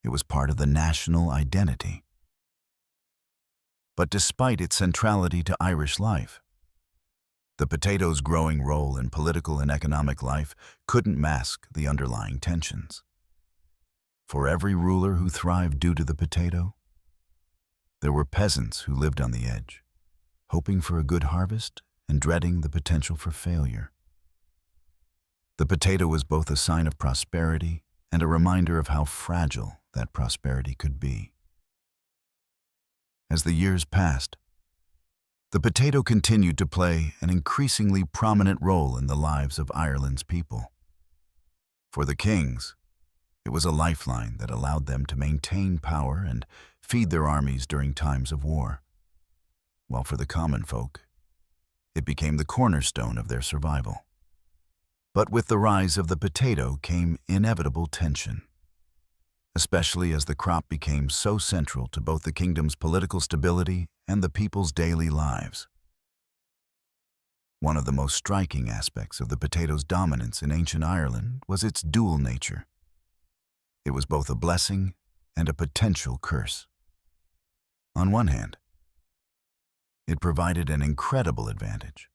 It was part of the national identity. But despite its centrality to Irish life, the potato's growing role in political and economic life couldn't mask the underlying tensions. For every ruler who thrived due to the potato, there were peasants who lived on the edge, hoping for a good harvest and dreading the potential for failure. The potato was both a sign of prosperity and a reminder of how fragile that prosperity could be. As the years passed, the potato continued to play an increasingly prominent role in the lives of Ireland's people. For the kings, it was a lifeline that allowed them to maintain power and feed their armies during times of war, while for the common folk, it became the cornerstone of their survival. But with the rise of the potato came inevitable tension, especially as the crop became so central to both the kingdom's political stability and the people's daily lives. One of the most striking aspects of the potato's dominance in ancient Ireland was its dual nature. It was both a blessing and a potential curse. On one hand, it provided an incredible advantage,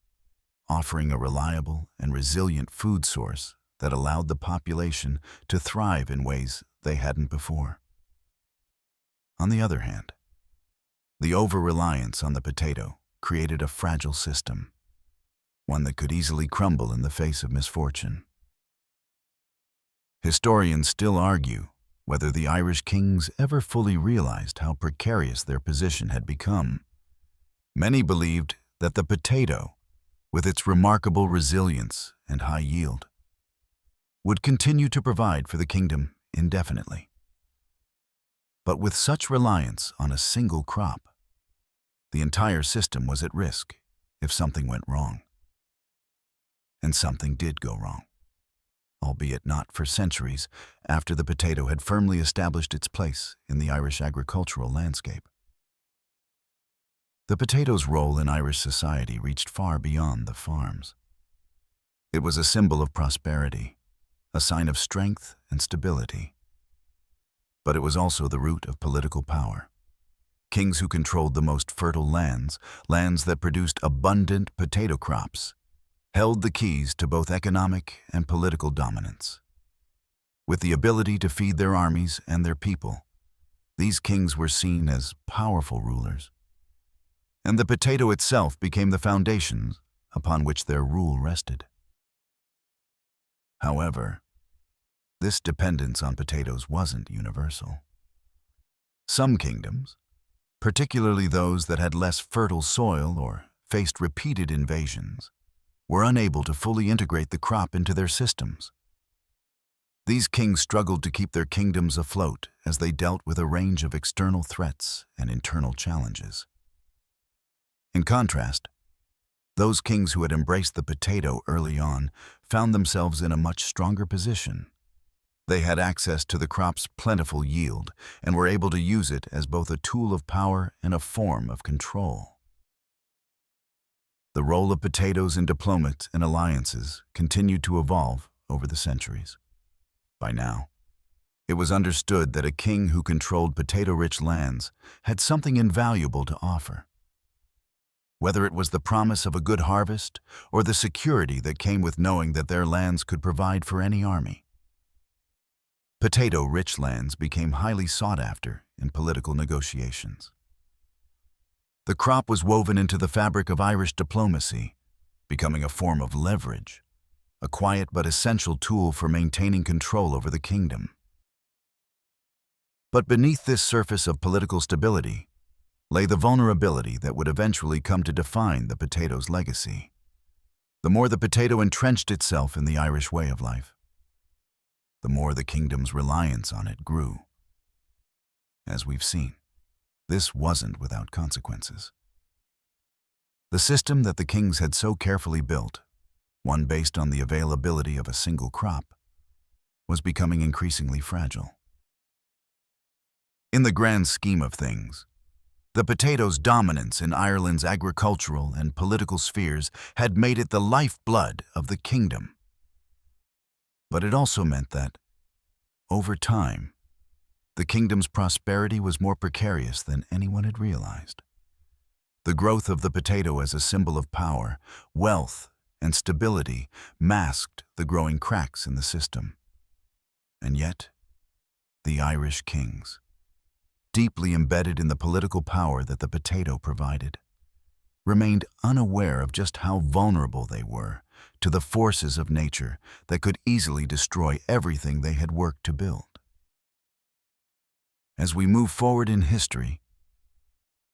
offering a reliable and resilient food source that allowed the population to thrive in ways they hadn't before. On the other hand, the over-reliance on the potato created a fragile system, one that could easily crumble in the face of misfortune. Historians still argue whether the Irish kings ever fully realized how precarious their position had become. Many believed that the potato, with its remarkable resilience and high yield, would continue to provide for the kingdom indefinitely. But with such reliance on a single crop, the entire system was at risk if something went wrong. And something did go wrong, albeit not for centuries after the potato had firmly established its place in the Irish agricultural landscape. The potato's role in Irish society reached far beyond the farms. It was a symbol of prosperity, a sign of strength and stability. But it was also the root of political power. Kings who controlled the most fertile lands, lands that produced abundant potato crops, held the keys to both economic and political dominance. With the ability to feed their armies and their people, these kings were seen as powerful rulers, and the potato itself became the foundations upon which their rule rested. However, this dependence on potatoes wasn't universal. Some kingdoms, particularly those that had less fertile soil or faced repeated invasions, were unable to fully integrate the crop into their systems. These kings struggled to keep their kingdoms afloat as they dealt with a range of external threats and internal challenges. In contrast, those kings who had embraced the potato early on found themselves in a much stronger position. They had access to the crop's plentiful yield and were able to use it as both a tool of power and a form of control. The role of potatoes in diplomacy and alliances continued to evolve over the centuries. By now, It was understood that a king who controlled potato-rich lands had something invaluable to offer. Whether it was the promise of a good harvest or the security that came with knowing that their lands could provide for any army. Potato-rich lands became highly sought after in political negotiations. The crop was woven into the fabric of Irish diplomacy, becoming a form of leverage, a quiet but essential tool for maintaining control over the kingdom. But beneath this surface of political stability lay the vulnerability that would eventually come to define the potato's legacy. The more the potato entrenched itself in the Irish way of life, the more the kingdom's reliance on it grew. As we've seen, this wasn't without consequences. The system that the kings had so carefully built, one based on the availability of a single crop, was becoming increasingly fragile. In the grand scheme of things, the potato's dominance in Ireland's agricultural and political spheres had made it the lifeblood of the kingdom. But it also meant that, over time, the kingdom's prosperity was more precarious than anyone had realized. The growth of the potato as a symbol of power, wealth, and stability masked the growing cracks in the system. And yet, the Irish kings, deeply embedded in the political power that the potato provided, remained unaware of just how vulnerable they were to the forces of nature that could easily destroy everything they had worked to build. As we move forward in history,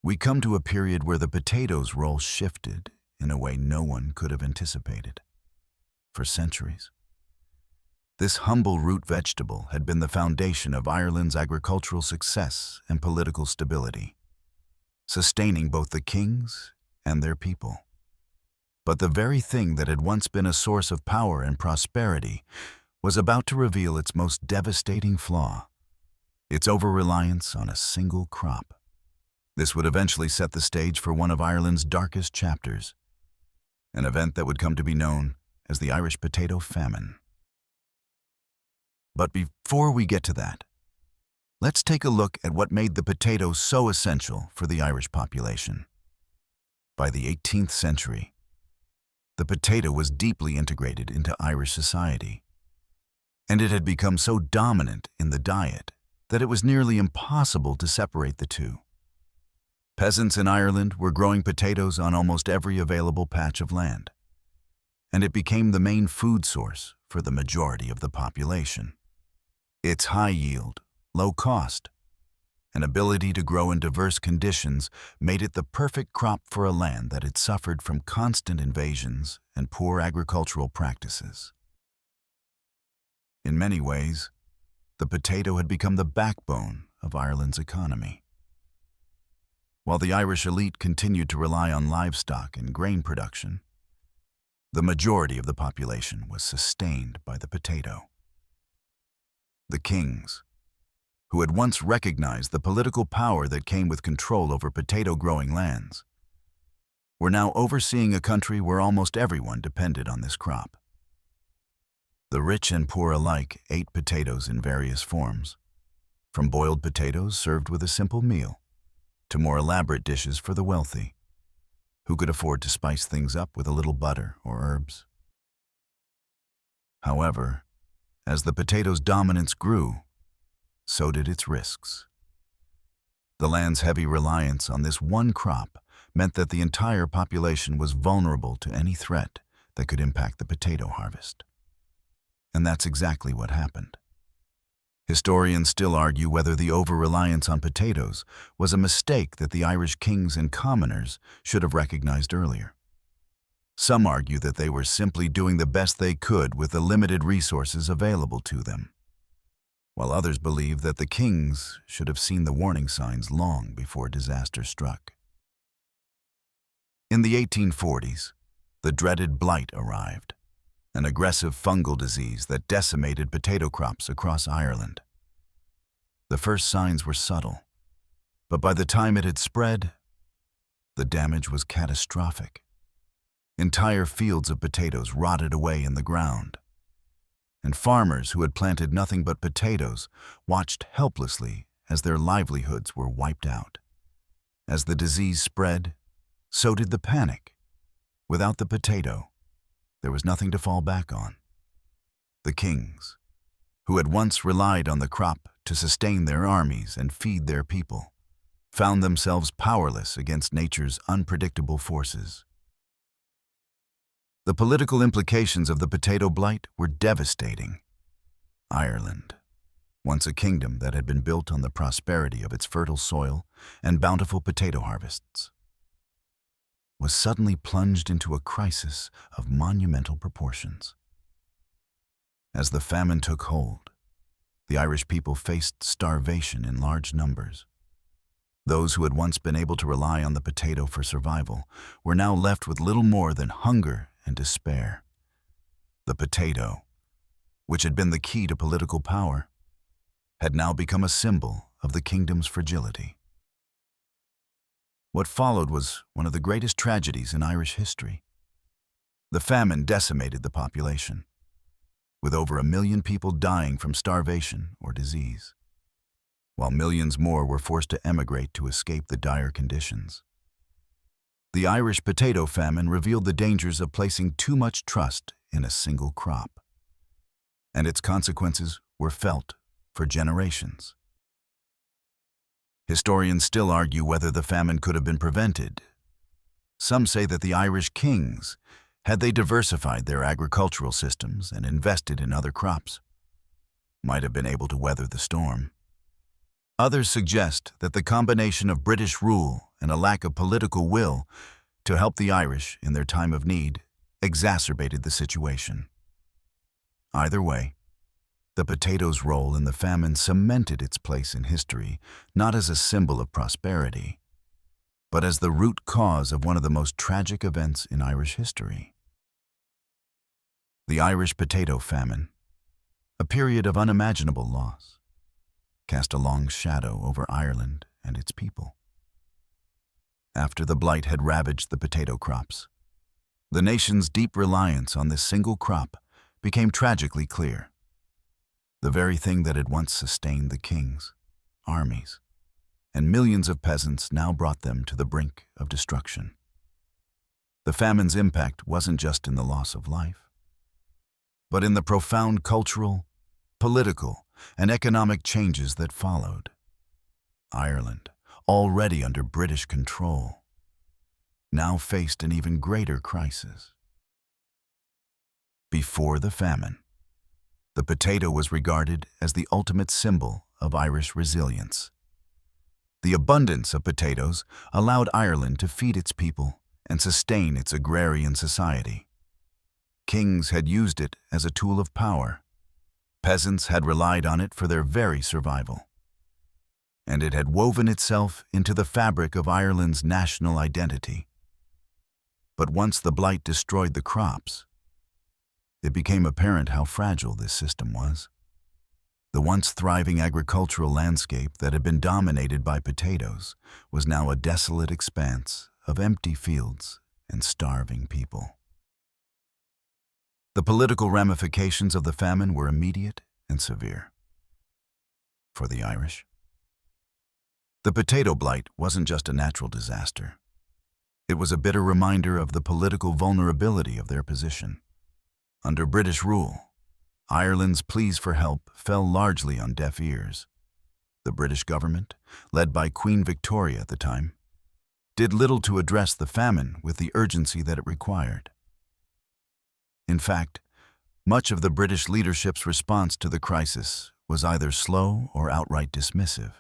we come to a period where the potato's role shifted in a way no one could have anticipated. For centuries, this humble root vegetable had been the foundation of Ireland's agricultural success and political stability, sustaining both the kings and their people. But the very thing that had once been a source of power and prosperity was about to reveal its most devastating flaw: its over-reliance on a single crop. This would eventually set the stage for one of Ireland's darkest chapters, an event that would come to be known as the Irish Potato Famine. But before we get to that, let's take a look at what made the potato so essential for the Irish population. By the 18th century, the potato was deeply integrated into Irish society, and it had become so dominant in the diet that it was nearly impossible to separate the two. Peasants in Ireland were growing potatoes on almost every available patch of land, and it became the main food source for the majority of the population. Its high yield, low cost, and ability to grow in diverse conditions made it the perfect crop for a land that had suffered from constant invasions and poor agricultural practices. In many ways, the potato had become the backbone of Ireland's economy. While the Irish elite continued to rely on livestock and grain production, the majority of the population was sustained by the potato. The kings, who had once recognized the political power that came with control over potato-growing lands, were now overseeing a country where almost everyone depended on this crop. The rich and poor alike ate potatoes in various forms, from boiled potatoes served with a simple meal to more elaborate dishes for the wealthy, who could afford to spice things up with a little butter or herbs. However, as the potato's dominance grew, so did its risks. The land's heavy reliance on this one crop meant that the entire population was vulnerable to any threat that could impact the potato harvest. And that's exactly what happened. Historians still argue whether the over-reliance on potatoes was a mistake that the Irish kings and commoners should have recognized earlier. Some argue that they were simply doing the best they could with the limited resources available to them, while others believe that the kings should have seen the warning signs long before disaster struck. In the 1840s, the dreaded blight arrived, an aggressive fungal disease that decimated potato crops across Ireland. The first signs were subtle, but by the time it had spread, the damage was catastrophic. Entire fields of potatoes rotted away in the ground, and farmers who had planted nothing but potatoes watched helplessly as their livelihoods were wiped out. As the disease spread, so did the panic. Without the potato, there was nothing to fall back on. The kings, who had once relied on the crop to sustain their armies and feed their people, found themselves powerless against nature's unpredictable forces. The political implications of the potato blight were devastating. Ireland, once a kingdom that had been built on the prosperity of its fertile soil and bountiful potato harvests, was suddenly plunged into a crisis of monumental proportions. As the famine took hold, the Irish people faced starvation in large numbers. Those who had once been able to rely on the potato for survival were now left with little more than hunger and despair. The potato, which had been the key to political power, had now become a symbol of the kingdom's fragility. What followed was one of the greatest tragedies in Irish history. The famine decimated the population, with over 1 million people dying from starvation or disease, while millions more were forced to emigrate to escape the dire conditions. The Irish potato famine revealed the dangers of placing too much trust in a single crop, and its consequences were felt for generations. Historians still argue whether the famine could have been prevented. Some say that the Irish kings, had they diversified their agricultural systems and invested in other crops, might have been able to weather the storm. Others suggest that the combination of British rule and a lack of political will to help the Irish in their time of need exacerbated the situation. Either way, the potato's role in the famine cemented its place in history, not as a symbol of prosperity, but as the root cause of one of the most tragic events in Irish history. The Irish potato famine, a period of unimaginable loss, cast a long shadow over Ireland and its people. After the blight had ravaged the potato crops, the nation's deep reliance on this single crop became tragically clear. The very thing that had once sustained the kings, armies, and millions of peasants now brought them to the brink of destruction. The famine's impact wasn't just in the loss of life, but in the profound cultural, political, and economic changes that followed. Ireland, already under British control, now faced an even greater crisis. Before the famine, the potato was regarded as the ultimate symbol of Irish resilience. The abundance of potatoes allowed Ireland to feed its people and sustain its agrarian society. Kings had used it as a tool of power. Peasants had relied on it for their very survival. And it had woven itself into the fabric of Ireland's national identity. But once the blight destroyed the crops, it became apparent how fragile this system was. The once thriving agricultural landscape that had been dominated by potatoes was now a desolate expanse of empty fields and starving people. The political ramifications of the famine were immediate and severe. For the Irish, the potato blight wasn't just a natural disaster. It was a bitter reminder of the political vulnerability of their position. Under British rule, Ireland's pleas for help fell largely on deaf ears. The British government, led by Queen Victoria at the time, did little to address the famine with the urgency that it required. In fact, much of the British leadership's response to the crisis was either slow or outright dismissive,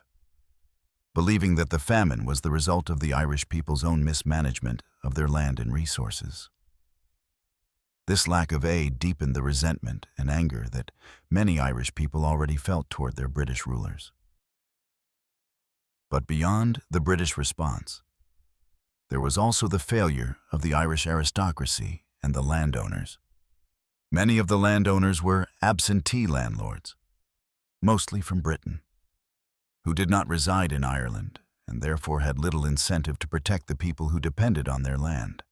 believing that the famine was the result of the Irish people's own mismanagement of their land and resources. This lack of aid deepened the resentment and anger that many Irish people already felt toward their British rulers. But beyond the British response, there was also the failure of the Irish aristocracy and the landowners. Many of the landowners were absentee landlords, mostly from Britain, who did not reside in Ireland and therefore had little incentive to protect the people who depended on their land.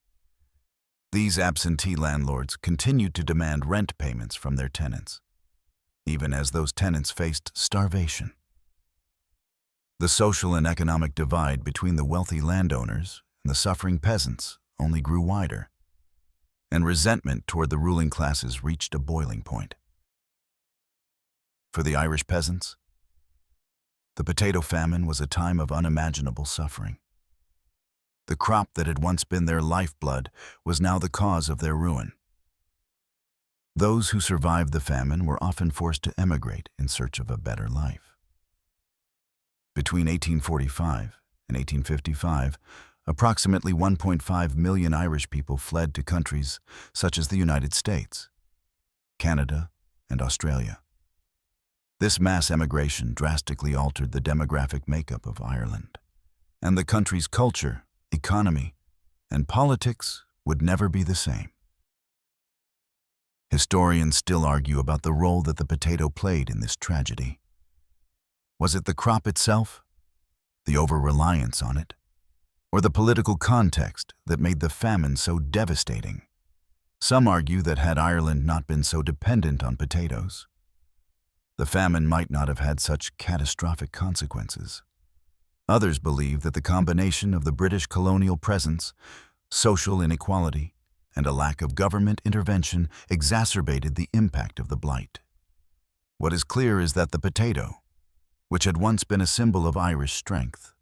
These absentee landlords continued to demand rent payments from their tenants, even as those tenants faced starvation. The social and economic divide between the wealthy landowners and the suffering peasants only grew wider, and resentment toward the ruling classes reached a boiling point. For the Irish peasants, the potato famine was a time of unimaginable suffering. The crop that had once been their lifeblood was now the cause of their ruin. Those who survived the famine were often forced to emigrate in search of a better life. Between 1845 and 1855, approximately 1.5 million Irish people fled to countries such as the United States, Canada, and Australia. This mass emigration drastically altered the demographic makeup of Ireland, and the country's culture, economy, and politics would never be the same. Historians still argue about the role that the potato played in this tragedy. Was it the crop itself, the over-reliance on it, or the political context that made the famine so devastating? Some argue that had Ireland not been so dependent on potatoes, the famine might not have had such catastrophic consequences. Others believe that the combination of the British colonial presence, social inequality, and a lack of government intervention exacerbated the impact of the blight. What is clear is that the potato, which had once been a symbol of Irish strength,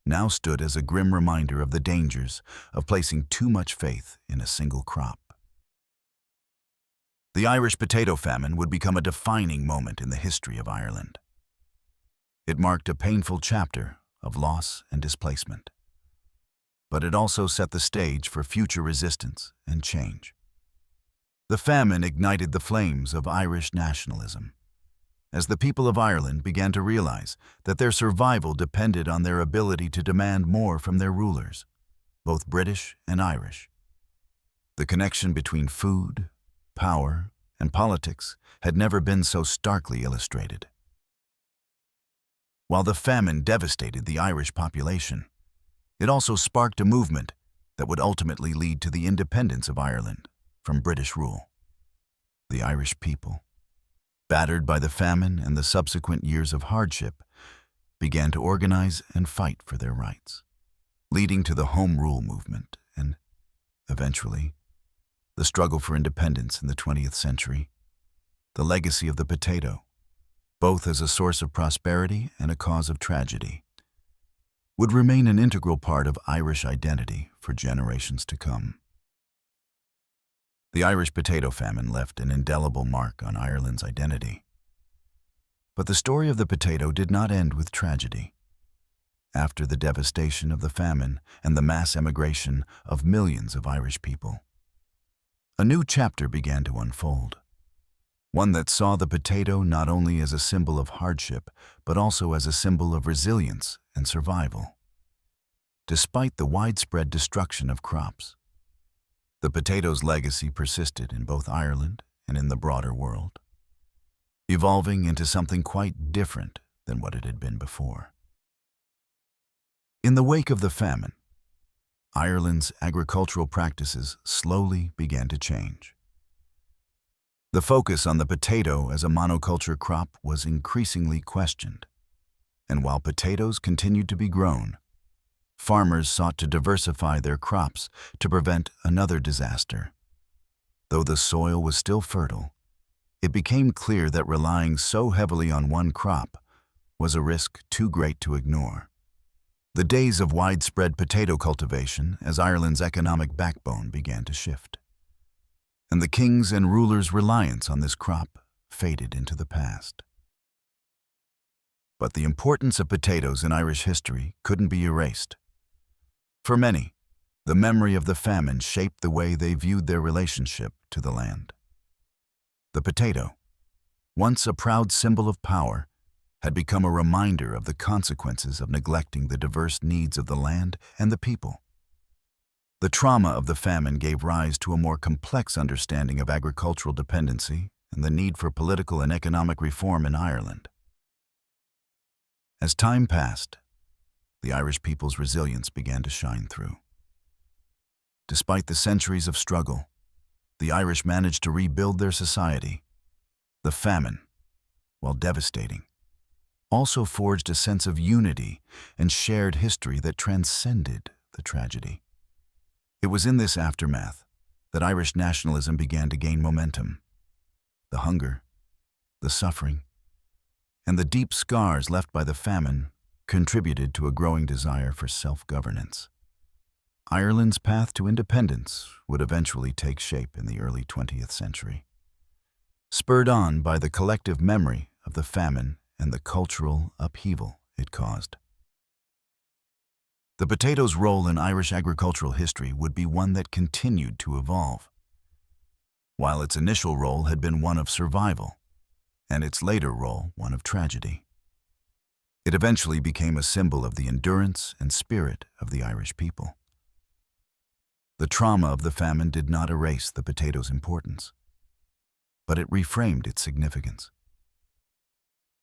now stood as a grim reminder of the dangers of placing too much faith in a single crop. The Irish potato famine would become a defining moment in the history of Ireland. It marked a painful chapter of loss and displacement, but it also set the stage for future resistance and change. The famine ignited the flames of Irish nationalism, as the people of Ireland began to realize that their survival depended on their ability to demand more from their rulers, both British and Irish. The connection between food, power, and politics had never been so starkly illustrated. While the famine devastated the Irish population, it also sparked a movement that would ultimately lead to the independence of Ireland from British rule. The Irish people, battered by the famine and the subsequent years of hardship, began to organize and fight for their rights, leading to the Home Rule movement and, eventually, the struggle for independence in the 20th century. The legacy of the potato, both as a source of prosperity and a cause of tragedy, would remain an integral part of Irish identity for generations to come. The Irish potato famine left an indelible mark on Ireland's identity. But the story of the potato did not end with tragedy. After the devastation of the famine and the mass emigration of millions of Irish people, a new chapter began to unfold, one that saw the potato not only as a symbol of hardship, but also as a symbol of resilience and survival. Despite the widespread destruction of crops, the potato's legacy persisted in both Ireland and in the broader world, evolving into something quite different than what it had been before. In the wake of the famine, Ireland's agricultural practices slowly began to change. The focus on the potato as a monoculture crop was increasingly questioned, and while potatoes continued to be grown, farmers sought to diversify their crops to prevent another disaster. Though the soil was still fertile, it became clear that relying so heavily on one crop was a risk too great to ignore. The days of widespread potato cultivation as Ireland's economic backbone began to shift, and the kings and rulers' reliance on this crop faded into the past. But the importance of potatoes in Irish history couldn't be erased. For many, the memory of the famine shaped the way they viewed their relationship to the land. The potato, once a proud symbol of power, had become a reminder of the consequences of neglecting the diverse needs of the land and the people. The trauma of the famine gave rise to a more complex understanding of agricultural dependency and the need for political and economic reform in Ireland. As time passed, the Irish people's resilience began to shine through. Despite the centuries of struggle, the Irish managed to rebuild their society. The famine, while devastating, also forged a sense of unity and shared history that transcended the tragedy. It was in this aftermath that Irish nationalism began to gain momentum. The hunger, the suffering, and the deep scars left by the famine contributed to a growing desire for self-governance. Ireland's path to independence would eventually take shape in the early 20th century, spurred on by the collective memory of the famine and the cultural upheaval it caused. The potato's role in Irish agricultural history would be one that continued to evolve. While its initial role had been one of survival, and its later role one of tragedy, it eventually became a symbol of the endurance and spirit of the Irish people. The trauma of the famine did not erase the potato's importance, but it reframed its significance.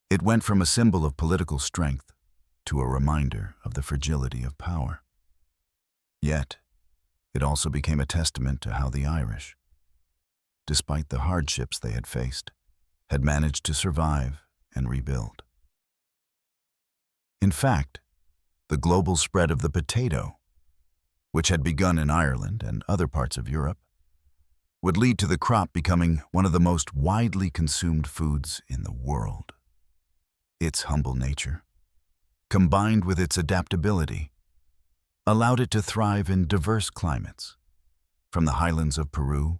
It went from a symbol of political strength to a reminder of the fragility of power. Yet, it also became a testament to how the Irish, despite the hardships they had faced, had managed to survive and rebuild. In fact, the global spread of the potato, which had begun in Ireland and other parts of Europe, would lead to the crop becoming one of the most widely consumed foods in the world. Its humble nature, combined with its adaptability, allowed it to thrive in diverse climates, from the highlands of Peru,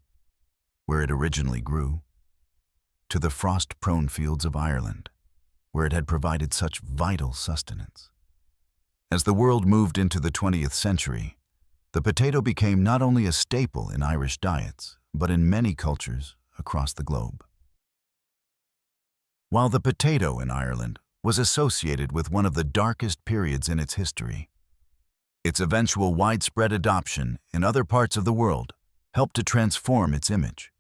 where it originally grew, to the frost-prone fields of Ireland, where it had provided such vital sustenance. As the world moved into the 20th century, the potato became not only a staple in Irish diets, but in many cultures across the globe. While the potato in Ireland was associated with one of the darkest periods in its history, its eventual widespread adoption in other parts of the world helped to transform its image.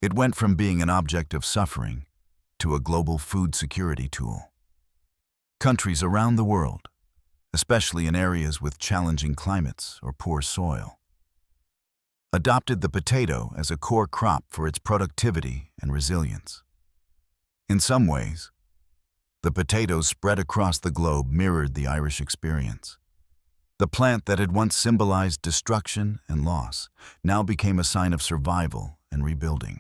It went from being an object of suffering to a global food security tool. Countries around the world, especially in areas with challenging climates or poor soil, adopted the potato as a core crop for its productivity and resilience. In some ways, the potatoes spread across the globe mirrored the Irish experience. The plant that had once symbolized destruction and loss now became a sign of survival and rebuilding.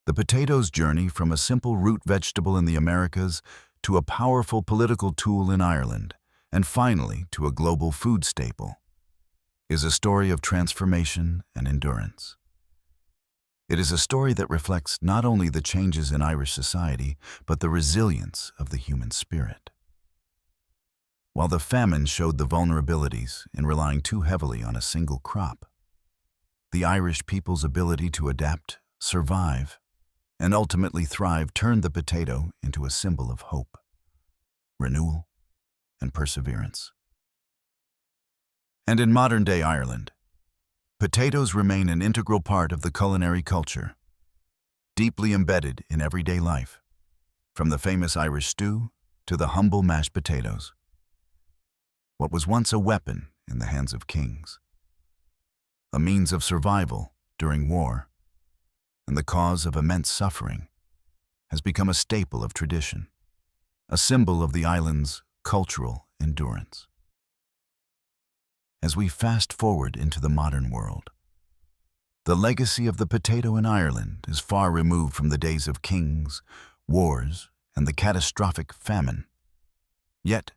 The potato's journey from a simple root vegetable in the Americas to a powerful political tool in Ireland, and finally to a global food staple, is a story of transformation and endurance. It is a story that reflects not only the changes in Irish society, but the resilience of the human spirit. While the famine showed the vulnerabilities in relying too heavily on a single crop, the Irish people's ability to adapt, survive, and ultimately thrive turned the potato into a symbol of hope, renewal, and perseverance. And in modern-day Ireland, potatoes remain an integral part of the culinary culture, deeply embedded in everyday life, from the famous Irish stew to the humble mashed potatoes. What was once a weapon in the hands of kings, a means of survival during war, and the cause of immense suffering, has become a staple of tradition, a symbol of the island's cultural endurance. As we fast forward into the modern world, the legacy of the potato in Ireland is far removed from the days of kings, wars, and the catastrophic famine. Yet,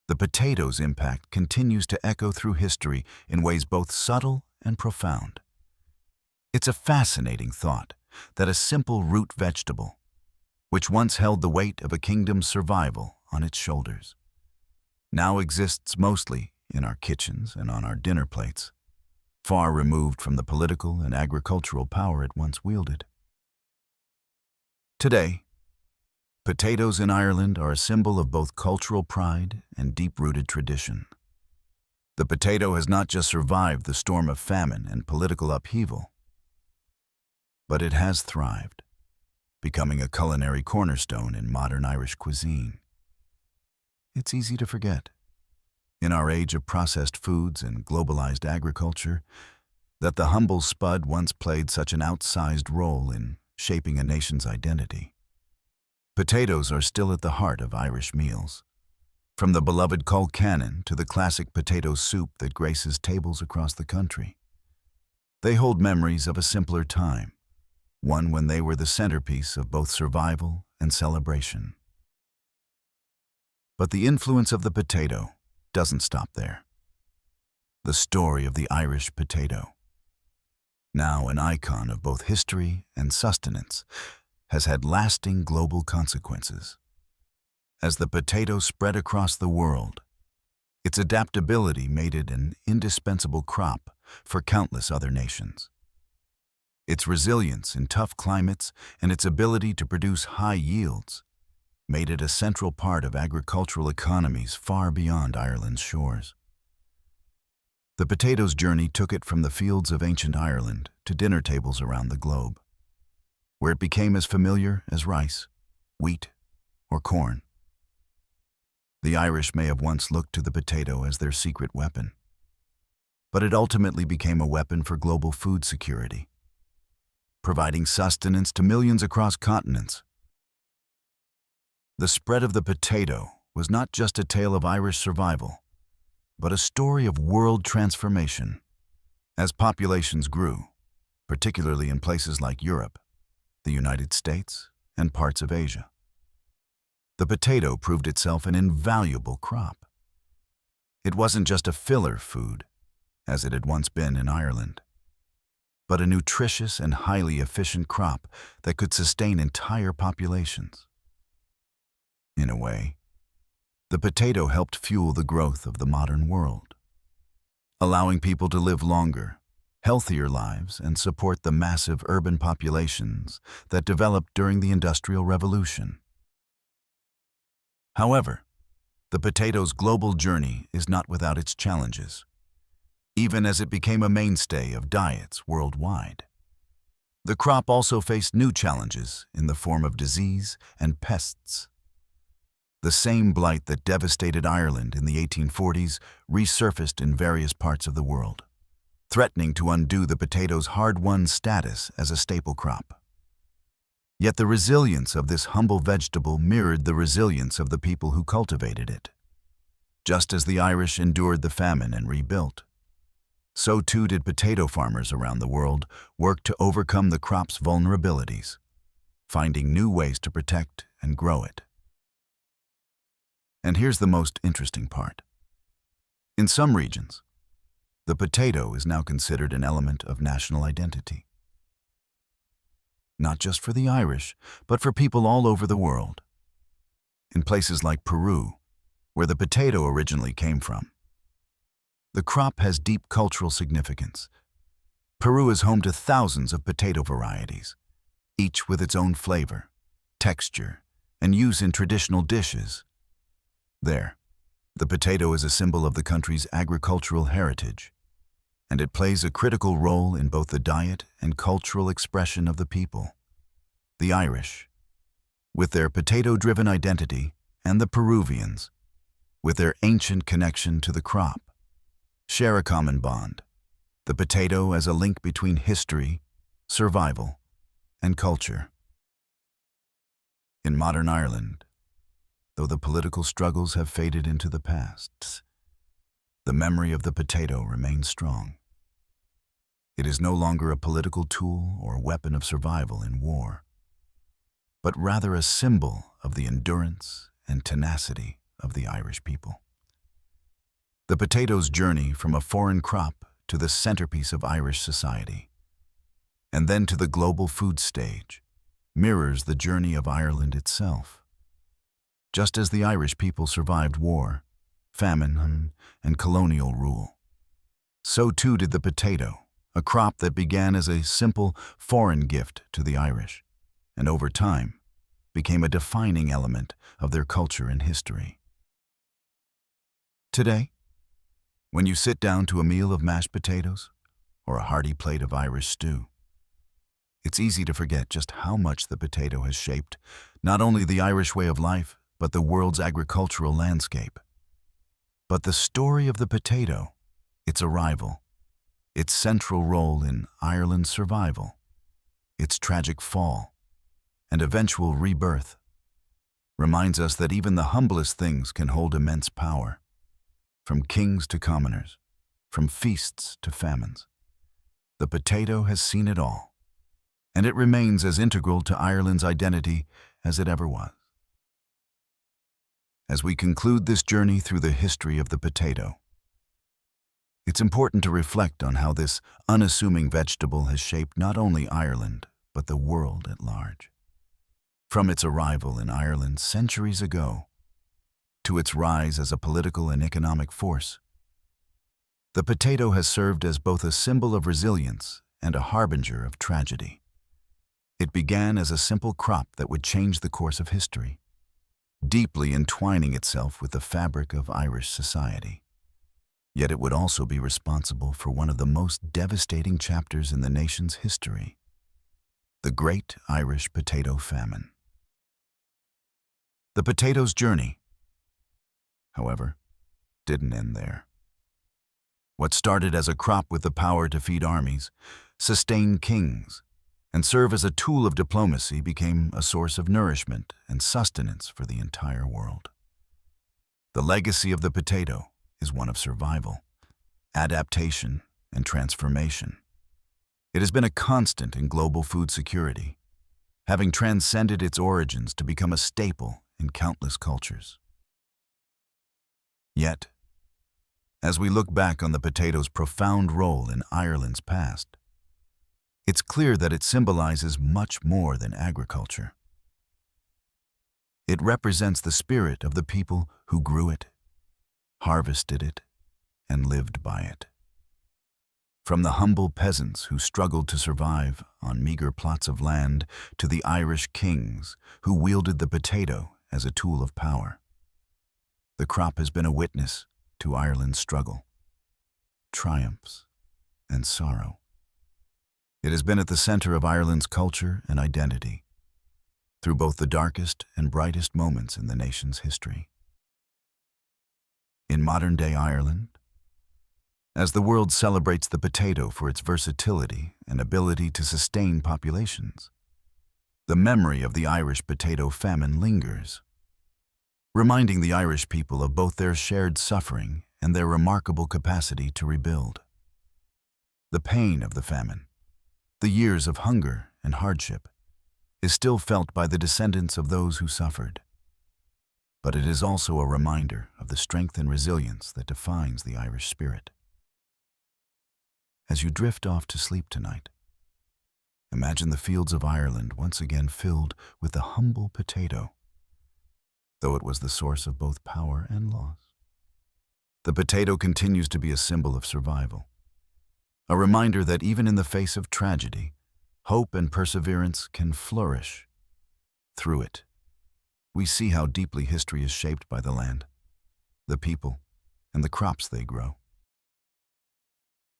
the potato's impact continues to echo through history in ways both subtle and profound. It's a fascinating thought that a simple root vegetable, which once held the weight of a kingdom's survival on its shoulders, now exists mostly in our kitchens and on our dinner plates, far removed from the political and agricultural power it once wielded. Today, potatoes in Ireland are a symbol of both cultural pride and deep-rooted tradition. The potato has not just survived the storm of famine and political upheaval, but it has thrived, becoming a culinary cornerstone in modern Irish cuisine. It's easy to forget, in our age of processed foods and globalized agriculture, that the humble spud once played such an outsized role in shaping a nation's identity. Potatoes are still at the heart of Irish meals. From the beloved colcannon to the classic potato soup that graces tables across the country. They hold memories of a simpler time, one when they were the centerpiece of both survival and celebration. But the influence of the potato doesn't stop there. The story of the Irish potato, now an icon of both history and sustenance, has had lasting global consequences. As the potato spread across the world, its adaptability made it an indispensable crop for countless other nations. Its resilience in tough climates and its ability to produce high yields made it a central part of agricultural economies far beyond Ireland's shores. The potato's journey took it from the fields of ancient Ireland to dinner tables around the globe, where it became as familiar as rice, wheat, or corn. The Irish may have once looked to the potato as their secret weapon, but it ultimately became a weapon for global food security, providing sustenance to millions across continents. The spread of the potato was not just a tale of Irish survival, but a story of world transformation. As populations grew, particularly in places like Europe, the United States, and parts of Asia, the potato proved itself an invaluable crop. It wasn't just a filler food, as it had once been in Ireland, but a nutritious and highly efficient crop that could sustain entire populations. In a way, the potato helped fuel the growth of the modern world, allowing people to live longer, healthier lives and support the massive urban populations that developed during the Industrial Revolution. However, the potato's global journey is not without its challenges, even as it became a mainstay of diets worldwide. The crop also faced new challenges in the form of disease and pests. The same blight that devastated Ireland in the 1840s resurfaced in various parts of the world, threatening to undo the potato's hard-won status as a staple crop. Yet the resilience of this humble vegetable mirrored the resilience of the people who cultivated it. Just as the Irish endured the famine and rebuilt, so too did potato farmers around the world work to overcome the crop's vulnerabilities, finding new ways to protect and grow it. And here's the most interesting part. In some regions, the potato is now considered an element of national identity. Not just for the Irish, but for people all over the world. In places like Peru, where the potato originally came from, the crop has deep cultural significance. Peru is home to thousands of potato varieties, each with its own flavor, texture, and use in traditional dishes. There, the potato is a symbol of the country's agricultural heritage, and it plays a critical role in both the diet and cultural expression of the people. The Irish, with their potato-driven identity, and the Peruvians, with their ancient connection to the crop, share a common bond, the potato as a link between history, survival, and culture. In modern Ireland, though the political struggles have faded into the past, the memory of the potato remains strong. It is no longer a political tool or weapon of survival in war, but rather a symbol of the endurance and tenacity of the Irish people. The potato's journey from a foreign crop to the centerpiece of Irish society, and then to the global food stage, mirrors the journey of Ireland itself. Just as the Irish people survived war, famine, and colonial rule, so too did the potato, a crop that began as a simple foreign gift to the Irish, and over time became a defining element of their culture and history. Today, when you sit down to a meal of mashed potatoes or a hearty plate of Irish stew, it's easy to forget just how much the potato has shaped not only the Irish way of life, but the world's agricultural landscape. But the story of the potato, its arrival, its central role in Ireland's survival, its tragic fall, and eventual rebirth, reminds us that even the humblest things can hold immense power. From kings to commoners, from feasts to famines, the potato has seen it all, and it remains as integral to Ireland's identity as it ever was. As we conclude this journey through the history of the potato, it's important to reflect on how this unassuming vegetable has shaped not only Ireland, but the world at large. From its arrival in Ireland centuries ago to its rise as a political and economic force, the potato has served as both a symbol of resilience and a harbinger of tragedy. It began as a simple crop that would change the course of history, deeply entwining itself with the fabric of Irish society. Yet it would also be responsible for one of the most devastating chapters in the nation's history, the Great Irish Potato Famine. The potato's journey, however, didn't end there. What started as a crop with the power to feed armies, sustain kings, and serve as a tool of diplomacy became a source of nourishment and sustenance for the entire world. The legacy of the potato is one of survival, adaptation, and transformation. It has been a constant in global food security, having transcended its origins to become a staple in countless cultures. Yet, as we look back on the potato's profound role in Ireland's past, it's clear that it symbolizes much more than agriculture. It represents the spirit of the people who grew it, harvested it, and lived by it. From the humble peasants who struggled to survive on meager plots of land to the Irish kings who wielded the potato as a tool of power, the crop has been a witness to Ireland's struggle, triumphs, and sorrow. It has been at the center of Ireland's culture and identity, through both the darkest and brightest moments in the nation's history. In modern-day Ireland, as the world celebrates the potato for its versatility and ability to sustain populations, the memory of the Irish potato famine lingers, reminding the Irish people of both their shared suffering and their remarkable capacity to rebuild. The pain of the famine, the years of hunger and hardship, is still felt by the descendants of those who suffered. But it is also a reminder of the strength and resilience that defines the Irish spirit. As you drift off to sleep tonight, imagine the fields of Ireland once again filled with the humble potato, though it was the source of both power and loss. The potato continues to be a symbol of survival, a reminder that even in the face of tragedy, hope and perseverance can flourish. Through it, we see how deeply history is shaped by the land, the people, and the crops they grow.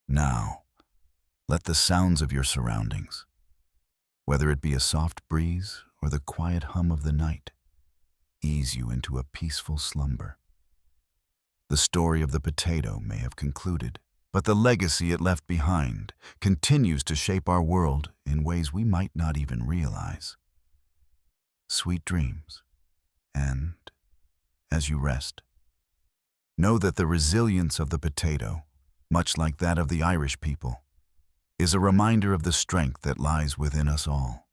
Now, let the sounds of your surroundings, whether it be a soft breeze or the quiet hum of the night, ease you into a peaceful slumber. The story of the potato may have concluded, but the legacy it left behind continues to shape our world in ways we might not even realize. Sweet dreams, and, as you rest, know that the resilience of the potato, much like that of the Irish people, is a reminder of the strength that lies within us all.